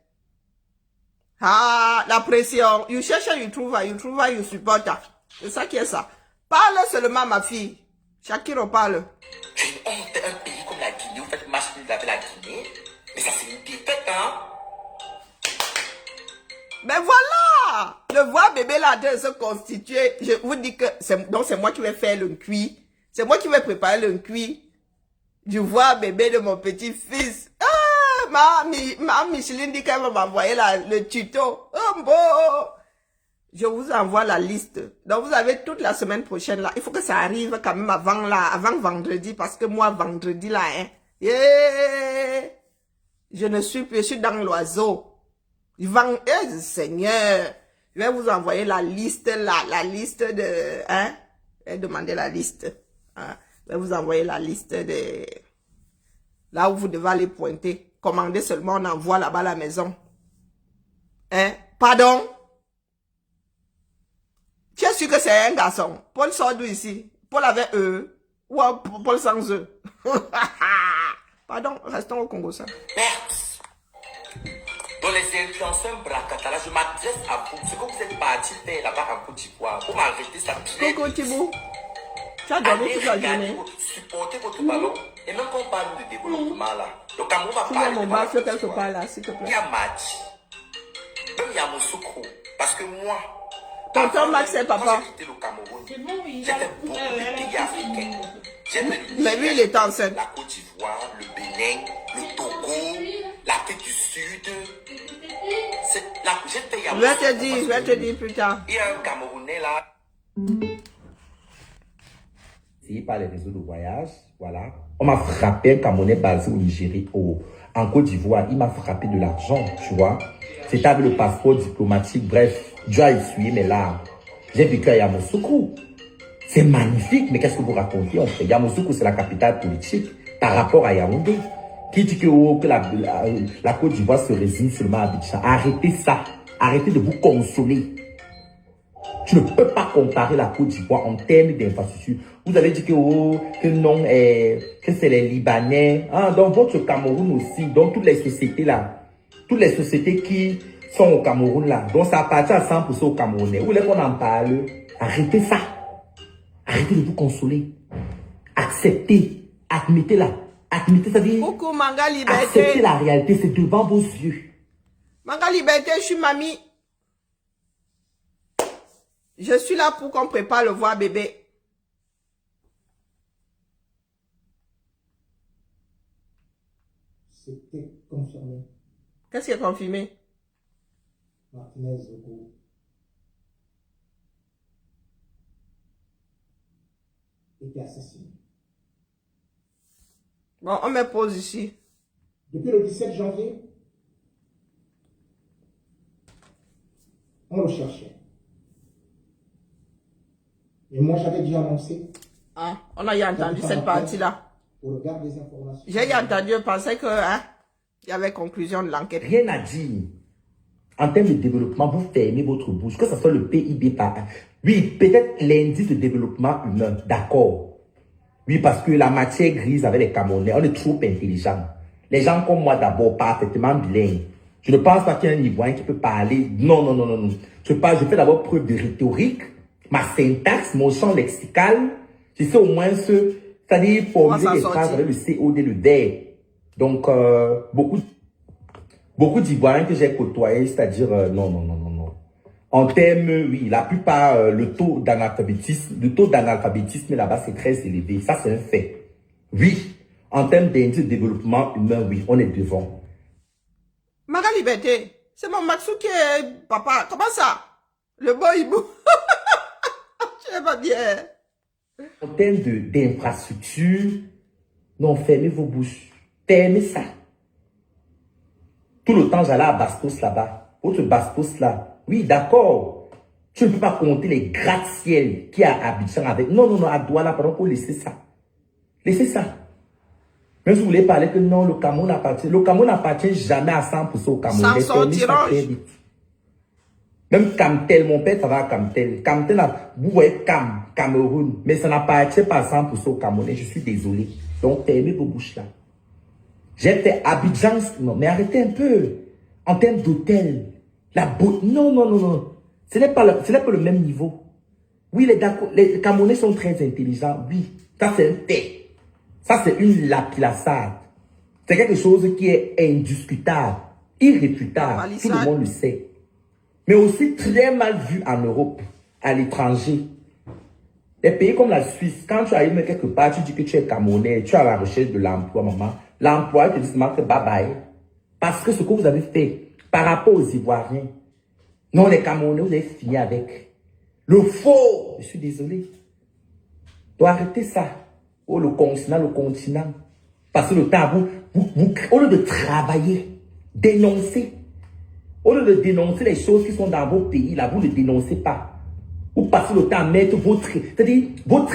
Ah, la pression. You cherche, you trouve, you support. C'est ça qui est ça. Parle seulement, ma fille. Shakiro parle. C'est une honte, un pays comme la Guinée. Vous faites match nul avec la Guinée. Mais ça, c'est une défaite, hein? Mais voilà! Le voir bébé là de se constituer. Je vous dis que c'est moi qui vais faire le cuir. C'est moi qui vais préparer le cuir. Du voir bébé de mon petit-fils. Ah, ma Micheline dit qu'elle va m'envoyer le tuto. Oh, bon. Je vous envoie la liste. Donc, vous avez toute la semaine prochaine là. Il faut que ça arrive quand même avant vendredi. Parce que moi, vendredi là, je ne suis plus, je suis dans l'oiseau. Seigneur, je vais vous envoyer la liste là, la liste de, je vais demander la liste. Je vais vous envoyer la liste de, là où vous devez aller pointer. Commandez seulement, on envoie là-bas à la maison. Pardon? Tu es sûr que c'est un garçon? Paul sort d'où ici? Paul avec eux? Ou Paul sans eux? Pardon, restons au Congo ça. Merde! Dans les influenceurs Bracatala, je m'adresse à vous. Ce que vous êtes parti faire là-bas en Côte d'Ivoire, pour m'arrêter ça. Coco Thibault, tu as dormi toute la journée. Supportez votre ballon. Et même quand on parle de développement là, le Cameroun va Tu parler. vois mon bas sur quelque part là, s'il te plaît. Il y a Mati. Même il y a Moussoukou. Parce que moi, Tonton Max, c'est papa. J'ai quitté le Cameroun. J'ai fait beaucoup de pays africains. J'ai fait Mais lui, il est enceinte. la Côte d'Ivoire, le Bénin, le Togo, l'Afrique du Sud. Je vais te dire plus tard. Il y a un Camerounais là. C'est par les réseaux de voyage, voilà. On m'a frappé un Camerounais basé au Nigeria, en Côte d'Ivoire. Il m'a frappé de l'argent, tu vois. C'était avec le passeport diplomatique. Bref, Dieu a essuyé mes larmes. J'ai vécu à Yamoussoukro. C'est magnifique, mais qu'est-ce que vous racontez en fait? Yamoussoukro, c'est la capitale politique par rapport à Yaoundé. Qui dit que la Côte d'Ivoire se résigne seulement à Abidjan? Arrêtez ça. Arrêtez de vous consoler. Tu ne peux pas comparer la Côte d'Ivoire en termes d'infrastructure. Vous avez dit que non, que c'est les Libanais. Dans votre Cameroun aussi, dans toutes les sociétés là, toutes les sociétés qui sont au Cameroun là, donc ça appartient à 100% aux Camerounais. Vous voulez qu'on en parle? Arrêtez ça. Arrêtez de vous consoler. Acceptez. Admettez-la. Admettez, c'est-à-dire. Coucou, Manga Liberté. Acceptez la réalité, c'est devant vos yeux. Manga Liberté, je suis mamie. Je suis là pour qu'on prépare le voir bébé. C'était confirmé. Qu'est-ce qui est confirmé? Martinez Zogo était assassiné. Bon, on me pose ici. Depuis le 17 janvier, on le cherchait. Et moi, j'avais déjà annoncé Ah, on a eu entendu cette partie-là. au regard des informations. J'ai eu entendu, je pensais que, hein, il y avait conclusion de l'enquête. Rien à dire. En termes de développement, vous fermez votre bouche, que ce soit le PIB par an. Oui, peut-être l'indice de développement humain, d'accord. Oui, parce que la matière grise avec les Camerounais, on est trop intelligents. Les gens comme moi d'abord, parfaitement bilingues. Je ne pense pas qu'il y ait un Ivoirien qui peut parler. Non, non, non, non, non. Je fais d'abord preuve de rhétorique, ma syntaxe, mon champ lexical. Je sais au moins c'est-à-dire formuler des phrases avec le COD, le verbe. Donc, beaucoup d'Ivoiriens que j'ai côtoyés, c'est-à-dire, non, non, non, non, non. En termes, oui, la plupart, le taux d'analphabétisme là-bas, c'est très élevé. Ça, c'est un fait. Oui, en termes d'indice de développement humain, oui, on est devant. Maga Liberté, c'est mon Maxou qui est papa. Comment ça? Le boy-bou. Je sais pas bien. En termes d'infrastructure, non, fermez vos bouches. Fermez ça. Tout le temps, j'allais à Bastos là-bas. Votre Bastos là. Oui, d'accord. Tu ne peux pas compter les gratte-ciel qu'il y a à Abidjan avec. Non, non, non, à Douala, pardon, pour laisser ça. Laissez ça. Même si vous voulez parler que non, le Cameroun n'appartient jamais à 100% au Cameroun. Sans son tirage. Même Camtel, mon père travaille à Camtel. Camtel, vous voyez Cameroun, mais ça n'appartient pas à 100% au Camerounais. Je suis désolé. Donc, fermez vos bouches là. J'ai fait Abidjan, non, mais arrêtez un peu. En termes d'hôtel, la beauté, non, non, non, non. Ce n'est pas le même niveau. Oui, les Camerounais sont très intelligents. Oui, ça c'est un fait. Ça c'est une lapidation. C'est quelque chose qui est indiscutable, irréfutable. Tout le monde le sait. Mais aussi très mal vu en Europe, à l'étranger. Les pays comme la Suisse, quand tu arrives quelque part, tu dis que tu es Camerounais, tu es à la recherche de l'emploi, maman. L'emploi te dit seulement que bye bye. Parce que ce que vous avez fait par rapport aux Ivoiriens, non, les Camerounais, vous avez fini avec. Le faux, je suis désolé. Dois arrêter ça. Oh, le continent. Parce que le temps, au lieu de travailler, dénoncer, au lieu de dénoncer les choses qui sont dans vos pays, là, vous ne dénoncez pas. Vous passez le temps à mettre votre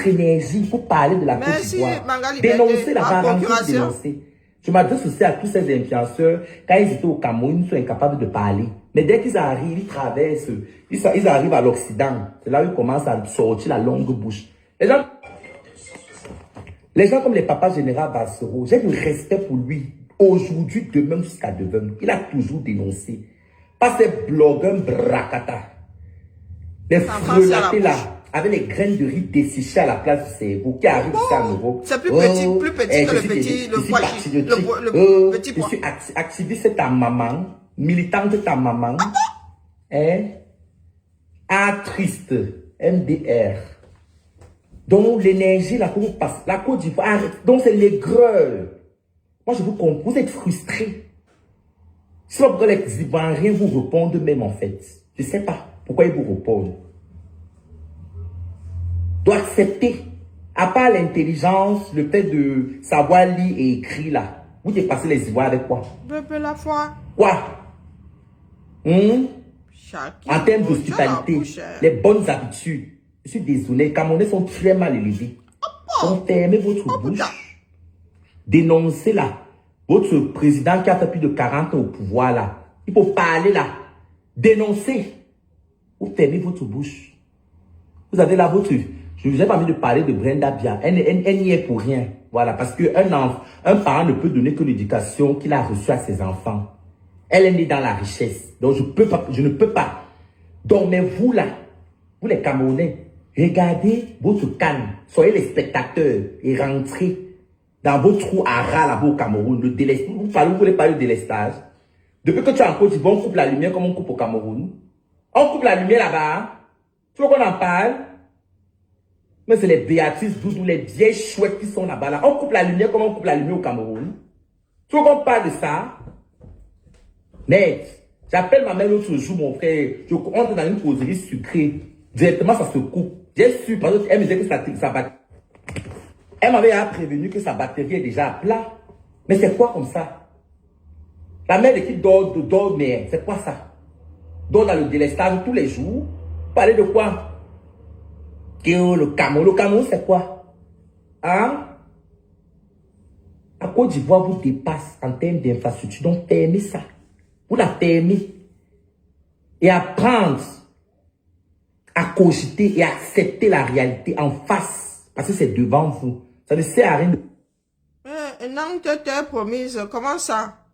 énergie pour parler de la Côte d'Ivoire. Dénoncer la garantie, dénoncer. Je m'adresse aussi à tous ces influenceurs, quand ils étaient au Cameroun, ils sont incapables de parler. Mais dès qu'ils arrivent, ils traversent, ils arrivent à l'Occident. C'est là où ils commencent à sortir la longue bouche. Les gens comme les papas général Bassero, j'ai du respect pour lui. Aujourd'hui, demain, jusqu'à demain. Il a toujours dénoncé. Pas ces blogueurs bracata. Les frelatés là, avec les graines de riz desséchées à la place du cerveau, qui arrivent ici en Europe. C'est plus petit que le petit pois. Je suis activiste ta maman, militante ta maman. Triste, MDR. Donc l'énergie là que vous passez, la Côte d'Ivoire, donc c'est l'aigreur. Moi je vous comprends, vous êtes frustrés. C'est pas pourquoi les Ivoiriens vous répondent même en fait. Je ne sais pas pourquoi ils vous répondent. Doit accepter, à part l'intelligence, le fait de savoir lire et écrire là. Vous dépassez les Ivoiriens avec quoi? La foi. Quoi? En termes d'hospitalité, les bonnes habitudes. Je suis désolé, les Camerounais sont très mal élevés. Donc fermez votre bouche. Dénoncez là. Votre président qui a fait plus de 40 ans au pouvoir là. Il faut parler là. Dénoncez. Vous fermez votre bouche. Vous avez là votre... Je vous ai pas envie de parler de Brenda Bia. Elle n'y est pour rien. Voilà, parce qu'un parent ne peut donner que l'éducation qu'il a reçue à ses enfants. Elle est née dans la richesse. Donc je ne peux pas. Donc mais vous là, vous les Camerounais, regardez votre canne. Soyez les spectateurs et rentrez dans vos trous à ras là-bas au Cameroun. Vous voulez parler de délestage. Depuis que tu es en Côte d'Ivoire, on coupe la lumière comme on coupe au Cameroun. On coupe la lumière là-bas. Tu veux qu'on en parle? Mais c'est les Béatrice Doudou, les vieilles chouettes qui sont là-bas. Là. On coupe la lumière comme on coupe la lumière au Cameroun. Tu veux qu'on parle de ça? Net. J'appelle ma mère l'autre jour, mon frère. Je rentre dans une causerie sucrée. Directement, ça se coupe. J'ai su, parce qu'elle me disait que ça batterie. Elle m'avait prévenu que sa batterie est déjà à plat. Mais c'est quoi comme ça? La mère de qui dort, mais c'est quoi ça? Dort dans le délestage tous les jours. Parler de quoi? Que le Cameroun, c'est quoi? Hein? À Côte d'Ivoire vous dépasse en termes d'infrastructure. Donc, permis ça. Vous la permis. Et apprendre à cogiter et accepter la réalité en face. Parce que c'est devant vous. Ça ne sert à rien de... Non, terre promise, comment ça?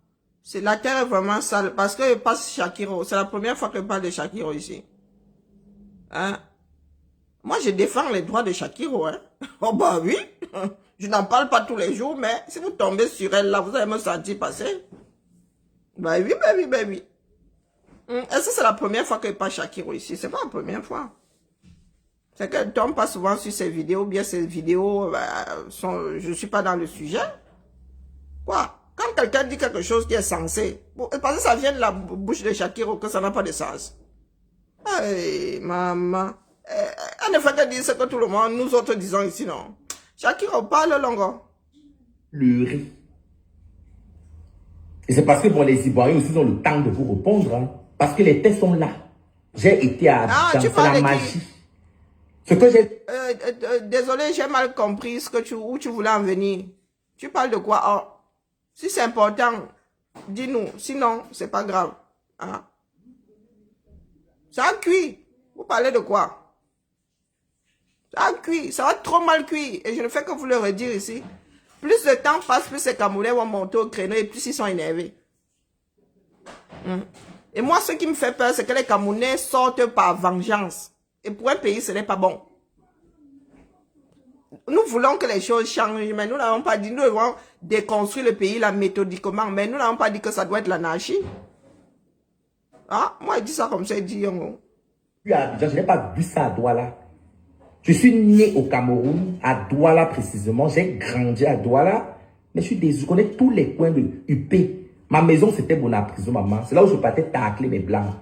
C'est la terre est vraiment sale. Parce que je passe Shakiro. C'est la première fois que je parle de Shakiro ici. Hein? Moi, je défends les droits de Shakiro. Hein? Oh bah oui. Je n'en parle pas tous les jours, mais si vous tombez sur elle, là, vous allez me sentir passer. Bah oui, bah oui, bah oui. Est-ce que c'est la première fois que je parle Shakiro ici? C'est pas la première fois. C'est qu'elle tombe pas souvent sur ces vidéos, bien ces vidéos je suis pas dans le sujet. Quoi? Quand quelqu'un dit quelque chose qui est censé, parce que ça vient de la bouche de Shakiro, que ça n'a pas de sens. Hey, maman. Elle ne fait que dire ce que tout le monde, nous autres disons ici, non. Shakiro parle longo. Pleurer. Et c'est parce que bon, les Ivoiriens aussi ont le temps de vous répondre. Hein, parce que les faits sont là. J'ai été à Abidjan, c'est la magie. Ce que j'ai... désolé, j'ai mal compris où tu voulais en venir. Tu parles de quoi? Oh, si c'est important, dis-nous. Sinon, c'est pas grave. Hein? Ça a cuit. Vous parlez de quoi? Ça a cuit. Ça va trop mal cuit. Et je ne fais que vous le redire ici. Plus le temps passe, plus ces Camerounais vont monter au créneau et plus ils sont énervés. Et moi, ce qui me fait peur, c'est que les Camerounais sortent par vengeance. Et pour un pays, ce n'est pas bon. Nous voulons que les choses changent, mais nous n'avons pas dit, nous devons déconstruire le pays là méthodiquement, mais nous n'avons pas dit que ça doit être l'anarchie. Ah, moi, je dis ça comme ça, je dis, Je n'ai pas vu ça à Douala. Je suis né au Cameroun, à Douala précisément. J'ai grandi à Douala, mais je connais tous les coins de UP. Ma maison, c'était Bonaprison, maman. C'est là où je partais tacler mes blancs.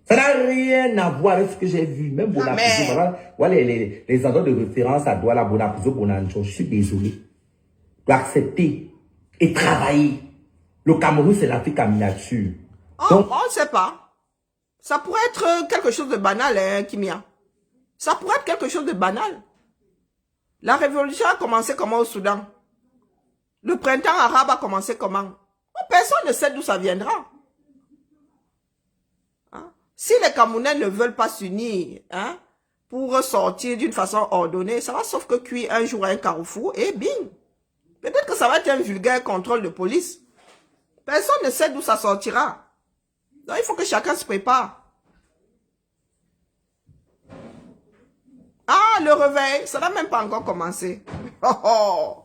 Ça n'a rien à voir avec ce que j'ai vu. Même Bonaprison, voilà les endroits de référence à Douala, Bonaprison, Bonancho. Je suis désolé. Je dois accepter et travailler. Le Cameroun, c'est l'Afrique en miniature. Oh, donc, on ne sait pas. Ça pourrait être quelque chose de banal, hein, Kimia. Ça pourrait être quelque chose de banal. La révolution a commencé comment au Soudan? Le printemps arabe a commencé comment? Personne ne sait d'où ça viendra. Hein? Si les Camerounais ne veulent pas s'unir, hein, pour sortir d'une façon ordonnée, ça va sauf que cuire un jour à un carrefour et bing. Peut-être que ça va être un vulgaire contrôle de police. Personne ne sait d'où ça sortira. Donc il faut que chacun se prépare. Ah, le réveil, ça n'a même pas encore commencé. Oh, oh.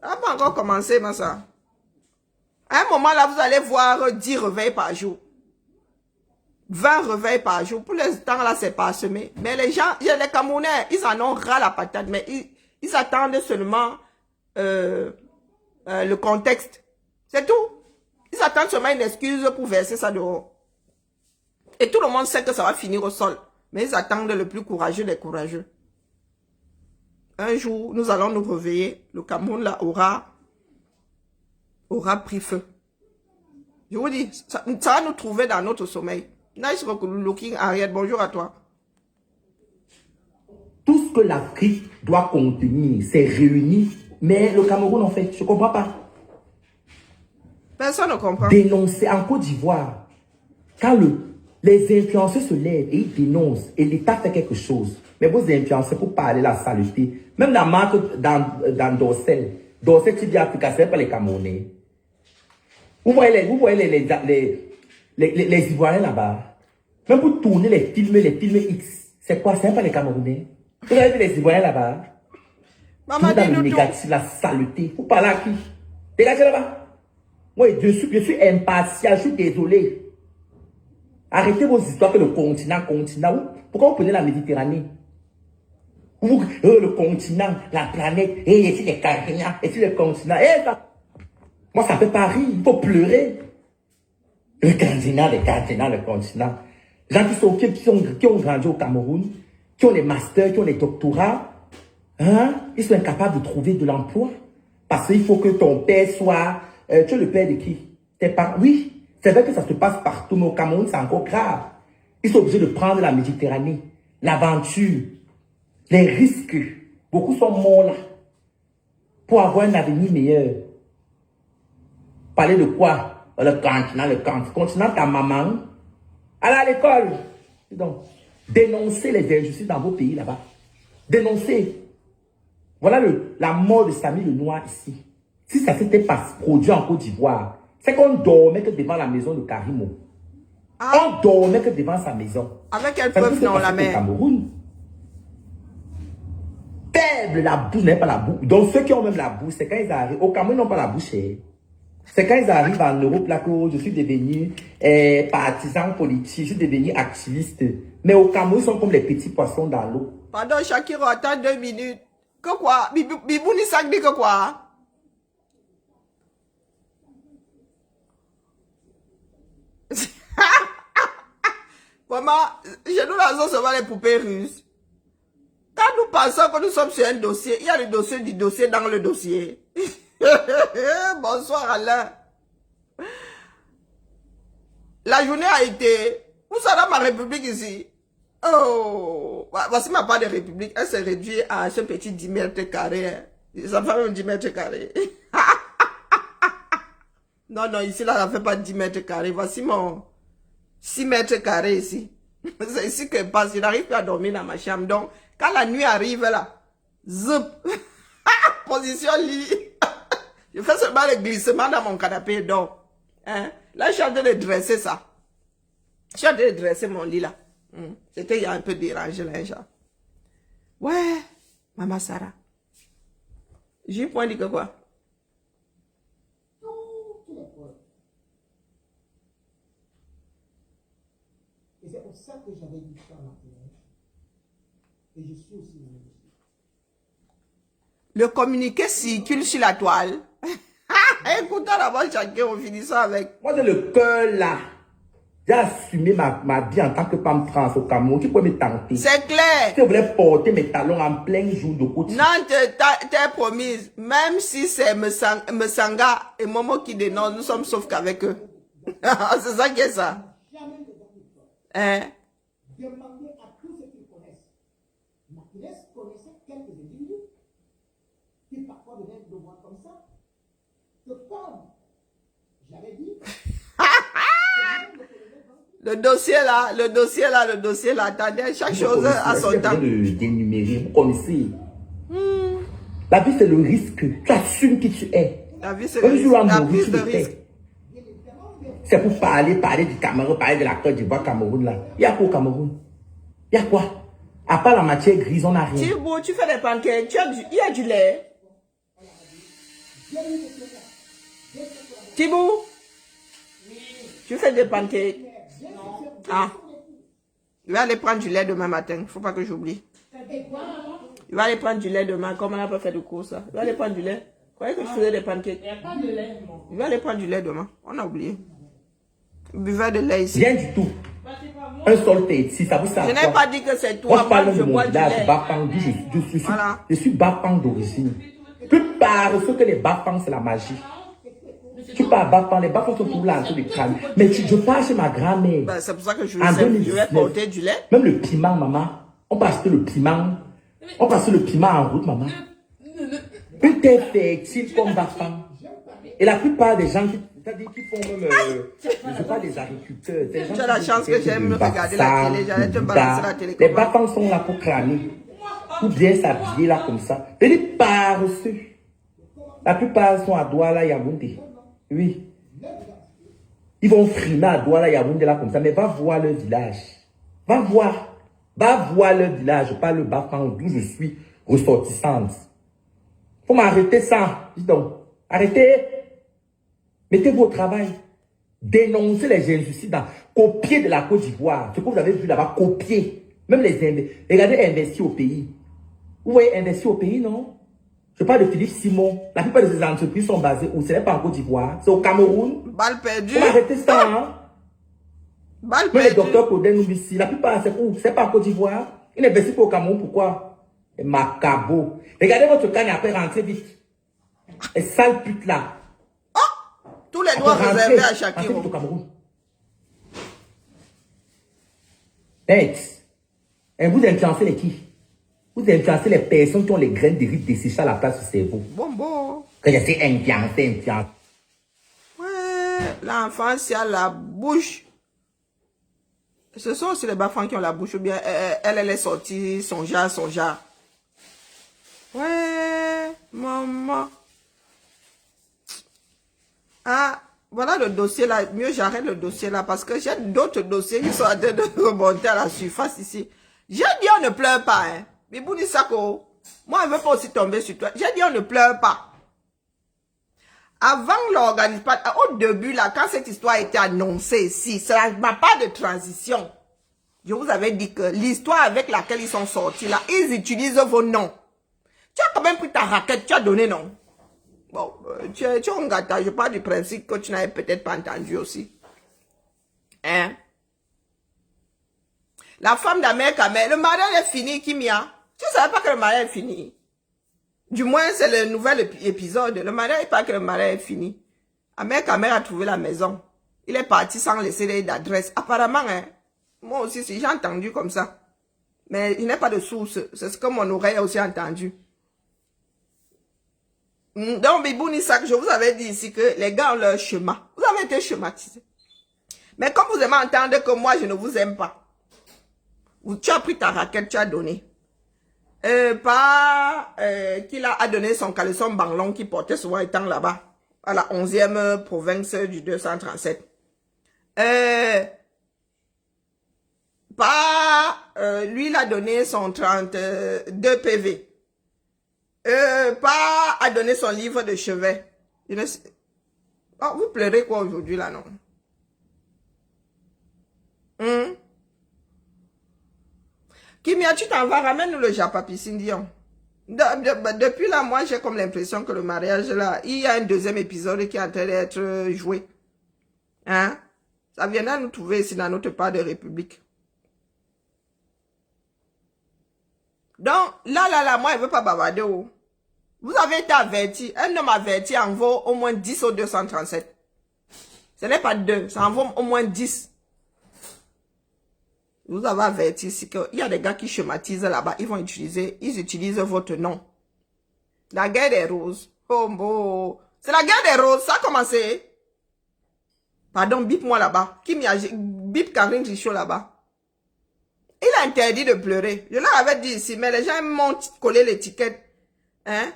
Ça n'a pas encore commencé, ma soeur. À un moment là, vous allez voir 10 réveils par jour. 20 réveils par jour. Pour l'instant, là, c'est pas semé. Mais les gens, les Camerounais, ils en ont ras la patate. Mais ils attendent seulement le contexte. C'est tout. Ils attendent seulement une excuse pour verser ça dehors. Et tout le monde sait que ça va finir au sol. Mais ils attendent le plus courageux des courageux. Un jour, nous allons nous réveiller. Le Cameroun, là, aura pris feu. Je vous dis, ça va nous trouver dans notre sommeil. Nice looking, Ariette, bonjour à toi. Tout ce que l'Afrique doit contenir, c'est réuni. Mais le Cameroun, en fait, je ne comprends pas. Personne ne comprend. Dénoncer en Côte d'Ivoire, quand les influenceurs se lèvent et ils dénoncent, et l'État fait quelque chose. Mais vos influenceurs, pour parler de la saleté, même la marque dans Dorsel, TV Africa, ce n'est pas les Camerounais. Vous voyez les Ivoiriens là-bas. Même pour tourner les films X, c'est quoi? C'est pas les Camerounais. Vous avez vu les Ivoiriens là-bas? Maman, dans le négatif, la saleté. Vous parlez à qui? Dégagez là-bas. Moi, je suis impatient, je suis désolé. Arrêtez vos histoires que le continent. Pourquoi vous prenez la Méditerranée? Le continent, la planète, et ici les continents, et ici le continent. Moi, ça fait pas rire, il faut pleurer. Le continent, le continent. Les gens qui ont grandi au Cameroun, qui ont les masters, qui ont les doctorats, hein, ils sont incapables de trouver de l'emploi. Parce qu'il faut que ton père soit... tu es le père de qui? Tes parents? Oui, c'est vrai que ça se passe partout, mais au Cameroun, c'est encore grave. Ils sont obligés de prendre la Méditerranée, l'aventure. Les risques, beaucoup sont morts là. Pour avoir un avenir meilleur. Parler de quoi? Le continent, ta maman. Allez à l'école. Donc, dénoncez les injustices dans vos pays là-bas. Dénoncez. Voilà la mort de Samy le Noir ici. Si ça s'était pas produit en Côte d'Ivoire, c'est qu'on dormait que devant la maison de Karimo. On dormait que devant sa maison. Avec quelle preuve dans la mer? Cameroun. Faible, la bouche n'est pas la bouche. Donc ceux qui ont même la bouche, c'est quand ils arrivent. Au Cameroun, ils n'ont pas la bouche. C'est quand ils arrivent en Europe, là, que je suis devenu partisan politique, je suis devenu activiste. Mais au Cameroun, ils sont comme les petits poissons dans l'eau. Pardon, Shakiro, attends 2 minutes. Que quoi? Bibou Nissak dit que quoi? Maman, chez nous, là, on se voit les poupées russes. Quand nous pensons que nous sommes sur un dossier, il y a le dossier du dossier dans le dossier. Bonsoir Alain. La journée a été... Où sera ma république ici? Oh, voici ma part de république. Elle s'est réduite à ce petit 10 mètres carrés. Ça fait même 10 mètres carrés. Non, non, ici, là, ça ne fait pas 10 mètres carrés. Voici mon 6 mètres carrés ici. C'est ici que je passe. Je n'arrive plus à dormir dans ma chambre. Donc, quand la nuit arrive, là, zoup, position lit. Je fais seulement le glissement dans mon canapé. Donc, hein? Là, je suis en train de dresser ça. Je suis en train de dresser mon lit, là. C'était il y a un peu dérangé, là, genre. Ouais, Maman Sarah. J'ai point dit que quoi? Toutes les preuves. Et c'est pour ça que j'avais dit ça à Martinez. Et je suis aussi dans le dossier. Le communiqué circule sur la toile. Écoutons d'abord chacun, on finit ça avec. Moi, j'ai le cœur là. J'ai assumé ma vie en tant que femme trans au Cameroun. Tu peux me tenter. C'est clair. Je voulais porter mes talons en plein jour de côté. Non, t'es promise. Même si c'est Msanga et Momo qui dénoncent, nous sommes sauf qu'avec eux. C'est ça qui est ça. Jamais de donner de preuves. Hein? Demandez à tous ceux qui connaissent. Martinez connaissait quelques individus qui parfois devaient le voir comme ça. Que comme j'avais dit, Le dossier là, attendez, chaque chose à son temps. De d'énumérer, vous connaissez. La vie, c'est le risque. Tu assumes qui tu es. La vie, c'est le Un risque. jour à La mourir, prise tu de le risque. fais. C'est pour parler du Cameroun, parler de la Côte d'Ivoire, Cameroun là. Il y a quoi au Cameroun? Il y a quoi? À part la matière grise, on n'a rien. Thibaut, tu fais des pancakes, il y a du lait. Thibaut, tu fais des pancakes. Ah. Il va aller prendre du lait demain matin. Il ne faut pas que j'oublie. Il va aller prendre du lait demain. Comme on n'a pas fait de cours, ça. Il va aller prendre du lait. Vous croyez que je faisais des pancakes? Il n'y a pas de lait, non. Il va aller prendre du lait demain. On a oublié. Buvez de lait ici. Rien du tout. Un seul thé, si ça vous sert. Je n'ai pas dit que c'est toi. Moi, je parle je de mon bois du village, lait. Bafang. Voilà. Je suis Bafang d'origine. Plupart de ceux que les Bafang, c'est la magie. Tu parles Bafang, les Bafang sont toujours là, en train de crâne. Mais je parle chez ma grand-mère. Ben, c'est pour ça que je En vais 2019, porter du lait. même le piment, maman. On peut acheter le piment. On peut acheter le piment en route, maman. Une terre fertile comme Bafang. Et la plupart des gens qui font même, je parle des agriculteurs. Des gens Tu as la chance que j'aime regarder la télé, j'allais te balancer la télé. Les Bafang sont là pour crâner. Pour bien s'habiller là comme ça. Et les paresseux. La plupart sont à Douala, Yaoundé. Oui. Ils vont frimer à Douala, Yaoundé là comme ça. Mais va voir leur village. Va voir. Va voir leur village. Je parle de Bafang, d'où je suis ressortissante. Faut m'arrêter ça. Dis donc. Arrêtez. Mettez-vous au travail. Dénoncez les injustices. Copier de la Côte d'Ivoire. Ce que vous avez vu là-bas, copier. Même regardez investir au pays. Vous voyez investir au pays, non? Je parle de Philippe Simon. La plupart de ces entreprises sont basées où? Ce n'est pas en Côte d'Ivoire. C'est au Cameroun. Balle perdue. Faut arrêter ça, hein? Balle Même le perdue. docteur Coden Noubissi, la plupart, c'est où? C'est pas en Côte d'Ivoire. Il n'investit pas au Cameroun. Pourquoi? Et Macabo. Regardez votre canne et après rentrez vite. Et sale pute là. Tous les droits Après, réservés à rentrez Shakiro. vite au Cameroun. Bête. Et vous influencez les qui? Vous influencez les personnes qui ont les graines de riz desséchées à la place du cerveau. Bon. Que je sais influencer. Ouais, l'enfant, c'est à la bouche. Ce sont aussi les bafans qui ont la bouche, ou bien elle est sortie, son jar. Ouais, maman. Ah, voilà le dossier là. Mieux j'arrête le dossier là parce que j'ai d'autres dossiers qui sont en train de remonter à la surface ici. J'ai dit on ne pleure pas, hein. Bibouni Sako, moi je ne veux pas aussi tomber sur toi. J'ai dit on ne pleure pas. Avant l'organisation, au début là, quand cette histoire a été annoncée ici, ça n'a pas de transition. Je vous avais dit que l'histoire avec laquelle ils sont sortis là, ils utilisent vos noms. Tu as quand même pris ta raquette, tu as donné non. Bon, tu es un gâteau, je parle du principe que tu n'avais peut-être pas entendu aussi. Hein? La femme d'Amère Kamel, le mariage est fini, Kimia. Tu ne savais pas que le mariage est fini. Du moins, c'est le nouvel épisode. Le mariage n'est pas que le mariage est fini. Amère Kamel a trouvé la maison. Il est parti sans laisser d'adresse. Apparemment, hein, moi aussi, j'ai entendu comme ça. Mais il n'y a pas de source. C'est ce que mon oreille a aussi entendu. Donc, Bibouni Sak, je vous avais dit ici que les gars ont leur chemin. Vous avez été schématisés. Mais comme vous aimez entendre que moi, je ne vous aime pas. Tu as pris ta raquette, tu as donné. Qu'il a donné son caleçon banglon qui portait souvent étant là-bas. À la 11e province du 237. Lui, il a donné son 32 PV. A donné son livre de chevet. Oh, vous pleurez quoi aujourd'hui là, non? Kimia, tu t'en vas, ramène-nous le Japapissine, Dion. Depuis là, moi, j'ai comme l'impression que le mariage là, il y a un deuxième épisode qui est en train d'être joué. Hein? Ça viendra nous trouver ici dans notre part de République. Donc, là, moi, je ne veux pas bavarder. Oh. Vous avez été averti. Un homme averti en vaut au moins 10 au 237. Ce n'est pas 2, ça en vaut au moins 10. Vous avez averti ici qu'il y a des gars qui schématisent là-bas. Ils utilisent votre nom. La guerre des roses. Oh, bon. C'est la guerre des roses. Ça a commencé. Pardon, bip-moi là-bas. Bip Karine Richaud là-bas. Il a interdit de pleurer. Je leur avais dit ici, mais les gens m'ont collé l'étiquette. Hein?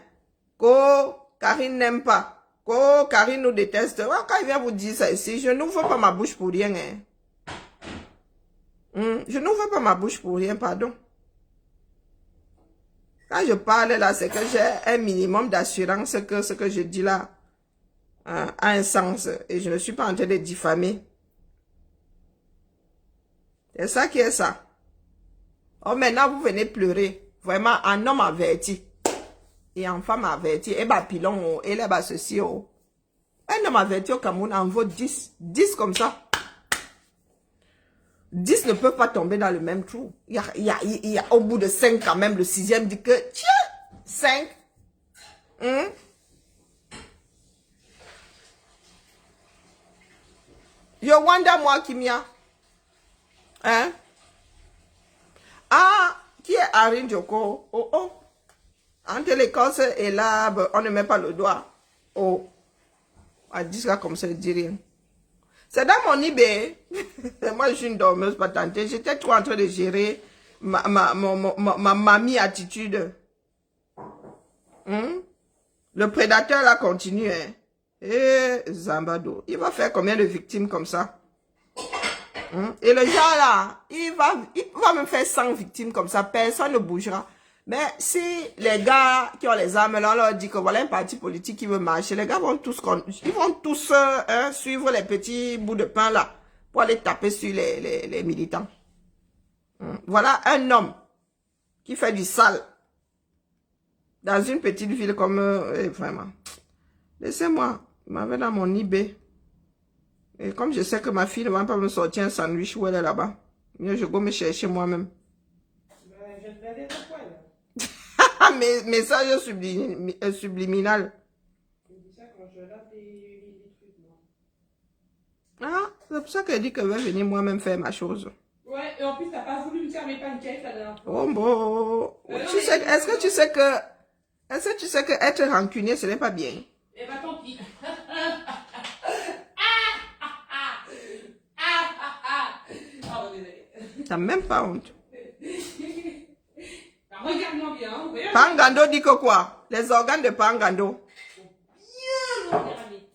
Que Karine n'aime pas. Que Karine nous déteste. Ouais, quand il vient vous dire ça ici, je n'ouvre pas ma bouche pour rien. Hein? Je n'ouvre pas ma bouche pour rien, pardon. Quand je parle là, c'est que j'ai un minimum d'assurance que ce que je dis là a un sens. Et je ne suis pas en train de diffamer. C'est ça qui est ça. Oh, maintenant, vous venez pleurer. Vraiment, un homme averti. Et une femme avertie. Et bah, pilon, et là, bah, ceci, oh. Un homme averti au Cameroun en vaut 10. 10 comme ça. 10 ne peuvent pas tomber dans le même trou. Il y a au bout de 5 quand même, le 6e dit que, tiens, 5. Yo, wanda moi, Kimia. Hein? Ah, qui est Arin Djoko? Oh. Entre l'Écosse et l'arbre, on ne met pas le doigt. Oh. À 10 là comme ça, je dis rien. C'est dans mon eBay. Moi, je suis une dormeuse patentée. J'étais trop en train de gérer ma mamie attitude. Le prédateur là continue. Hein. Et Zambado. Il va faire combien de victimes comme ça? Et le genre là, il va me faire 100 victimes comme ça. Personne ne bougera. Mais si les gars qui ont les armes là, on leur dit que voilà un parti politique qui veut marcher, les gars vont tous, suivre les petits bouts de pain là pour aller taper sur les militants. Voilà un homme qui fait du sale dans une petite ville comme vraiment. Laissez-moi, il m'avait dans mon eBay. Et comme je sais que ma fille ne va pas me sortir un sandwich où elle est là-bas, je vais me chercher moi-même. Je te vais dire quoi là? Message subliminal. Je dis ça quand je lave les trucs, moi. Ah, c'est pour ça qu'elle dit qu'elle va venir moi-même faire ma chose. Ouais, et en plus, t'as pas voulu me faire mes pancakes la dernière fois. Oh bon. Est-ce que tu sais que être rancunier, ce n'est pas bien? Eh ben, tant pis. Oh, désolé. T'as même pas honte. Bah, regarde-moi bien. Regarde. Pangando dit que quoi? Les organes de Pangando. Bien, mon cher ami.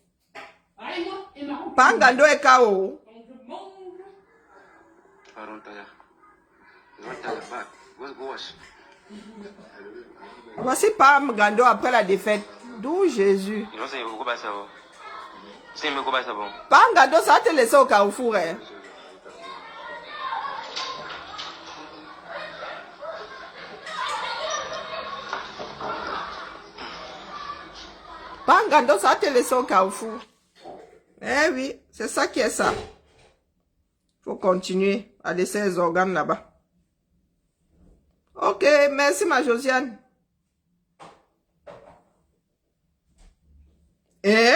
Ah, et moi, et marrant. Pangando est KO. Donc, je mange. I don't tell you. Don't tell you back. Go wash. Voici Pangando après la défaite. D'où Jésus. You don't say you go buy some. Say me go buy some. Pangando, ça te laisse au Carrefour, hein? Pangando, ça te laisse au Carrefour. Eh oui, c'est ça qui est ça. Faut continuer à laisser les organes là-bas. Ok, merci ma Josiane. Et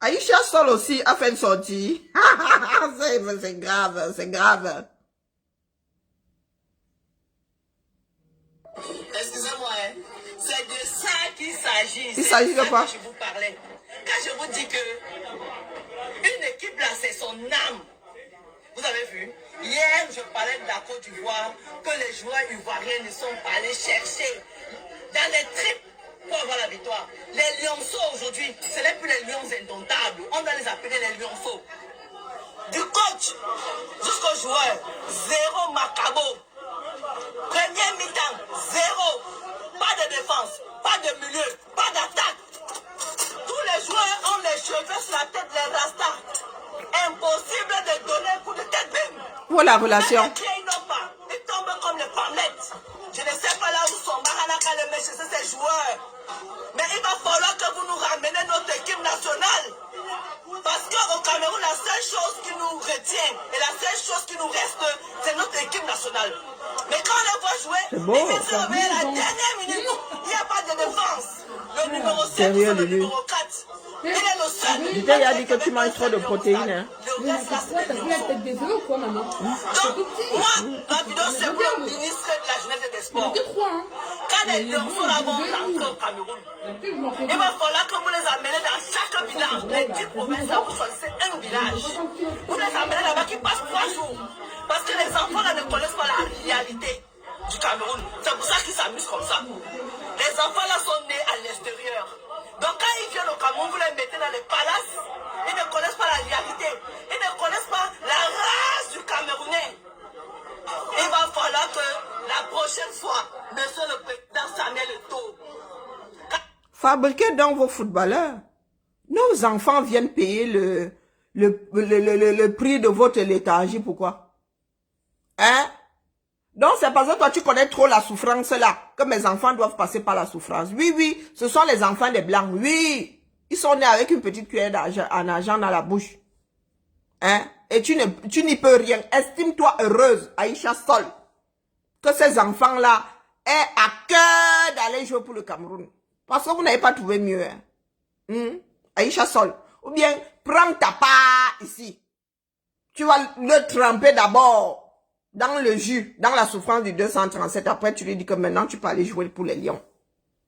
Aïcha Sol aussi a fait une sortie. C'est grave, c'est grave. Excusez-moi, hein. C'est de ça qu'il s'agit. Il s'agit de quoi? Je vous parlais. Quand je vous dis que une équipe là, c'est son âme. Vous avez vu? Hier, je parlais de la Côte d'Ivoire, que les joueurs ivoiriens ne sont pas allés chercher dans les tripes pour avoir la victoire. Les lionceaux aujourd'hui, ce n'est plus les lions indomptables. On doit les appeler les lionceaux. Du coach jusqu'aux joueurs, zéro macabo. Première mi-temps, zéro. Pas de défense, pas de milieu, pas d'attaque. Tous les joueurs ont les cheveux sur la tête, les rastas. Impossible de donner un coup de tête même. Voilà la relation. Ils tombent comme les pommettes. Je ne sais pas là où sont Maranaka les messieurs, c'est ces joueurs. Mais il va falloir que vous nous rameniez notre équipe nationale. Parce qu'au Cameroun, la seule chose qui nous retient et la seule chose qui nous reste, c'est notre équipe nationale. Mais quand on les voit jouer, C'est beau, ils viennent se ça. réveiller à la dernière minute. Il n'y a pas de défense. Le numéro 7, Sérieux, c'est le Lulu. numéro 4. Il est le seul. Putain, il a dit que tu manges trop de protéines, hein. Le reste, là, c'est T'as le vu la numéro. tête des œufs ou quoi, maman? Donc, moi, ma vidéo, c'est pour le ministre de la Jeunesse et des Sports. Que trois, hein? Quand les lionceaux là vont rentrer au Cameroun, D'habitude, je m'en fais il va falloir que vous les amenez dans chaque village. Les 10 provinces là, vous choisissez un village. Vous les amenez là-bas qui passent 3 jours. Parce que les enfants là ne connaissent pas la réalité du Cameroun. C'est pour ça qu'ils s'amusent comme ça. Les enfants là sont nés à l'extérieur. Donc quand ils viennent au Cameroun, vous les mettez dans les palaces. Ils ne connaissent pas la réalité. Ils ne connaissent pas la race du Camerounais. Il va falloir que la prochaine fois, monsieur le président Samuel Eto'o, Fabriquez donc vos footballeurs. Nos enfants viennent payer le prix de votre léthargie. Pourquoi? Hein? Donc c'est parce que toi tu connais trop la souffrance là, que mes enfants doivent passer par la souffrance. Oui, oui, ce sont les enfants des Blancs. Oui, ils sont nés avec une petite cuillère en argent dans la bouche. Hein? Et tu n'y peux rien. Estime-toi heureuse, Aïcha Sol, que ces enfants-là aient à cœur d'aller jouer pour le Cameroun. Parce que vous n'avez pas trouvé mieux. Hein? Aïcha Sol. Ou bien, prends ta part ici. Tu vas le tremper d'abord dans le jus, dans la souffrance du 237. Après, tu lui dis que maintenant, tu peux aller jouer pour les Lions.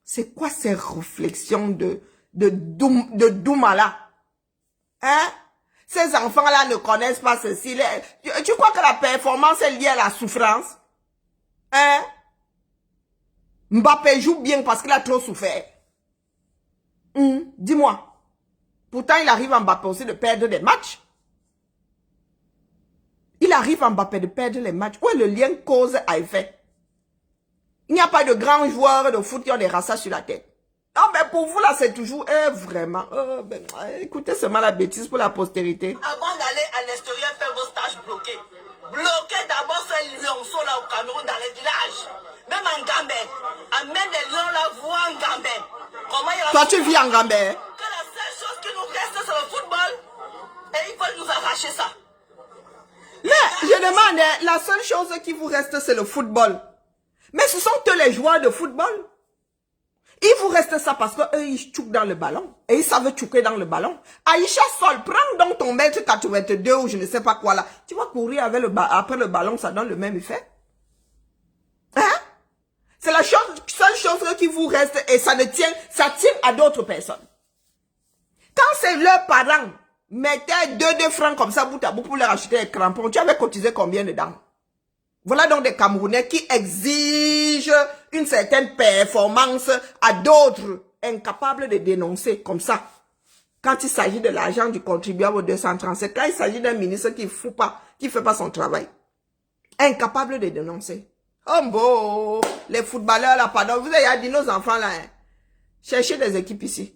C'est quoi ces réflexions de Doumala? Hein? Ces enfants-là ne connaissent pas ceci. Tu crois que la performance est liée à la souffrance? Hein? Mbappé joue bien parce qu'il a trop souffert. Dis-moi. Pourtant, il arrive à Mbappé aussi de perdre des matchs. Il arrive à Mbappé de perdre les matchs. Où est le lien cause à effet? Il n'y a pas de grands joueurs de foot qui ont des rassas sur la tête. Non, mais pour vous, là, c'est toujours... vraiment... écoutez seulement la bêtise pour la postérité. avant d'aller à l'extérieur faire vos stages bloqués, bloquez d'abord ces lionceaux là au Cameroun dans les villages. Même en Gambie. Amène des lions là, vous en Gambie. Comment il y a... Toi, tu vis en Gambie. Que la seule chose qui nous reste, c'est le football. Et ils veulent nous arracher ça. Mais, je demande, la seule chose qui vous reste, c'est le football. Mais ce sont eux les joueurs de football. Il vous reste ça parce qu'eux, ils choukent dans le ballon. Et ils savent chouker dans le ballon. Aïcha Sol, prends donc ton mètre 82 ou je ne sais pas quoi là. Tu vas courir avec après le ballon, ça donne le même effet. Hein? C'est la seule chose qui vous reste et ça tient à d'autres personnes. Quand c'est leurs parents mettaient 2 francs comme ça bout à bout pour leur acheter des crampons, tu avais cotisé combien dedans? Voilà donc des Camerounais qui exigent une certaine performance à d'autres incapables de dénoncer comme ça. Quand il s'agit de l'argent du contribuable 237, quand il s'agit d'un ministre qui ne fait pas son travail. Incapable de dénoncer. Oh bon, les footballeurs là, pardon, vous avez dit nos enfants là, hein, cherchez des équipes ici.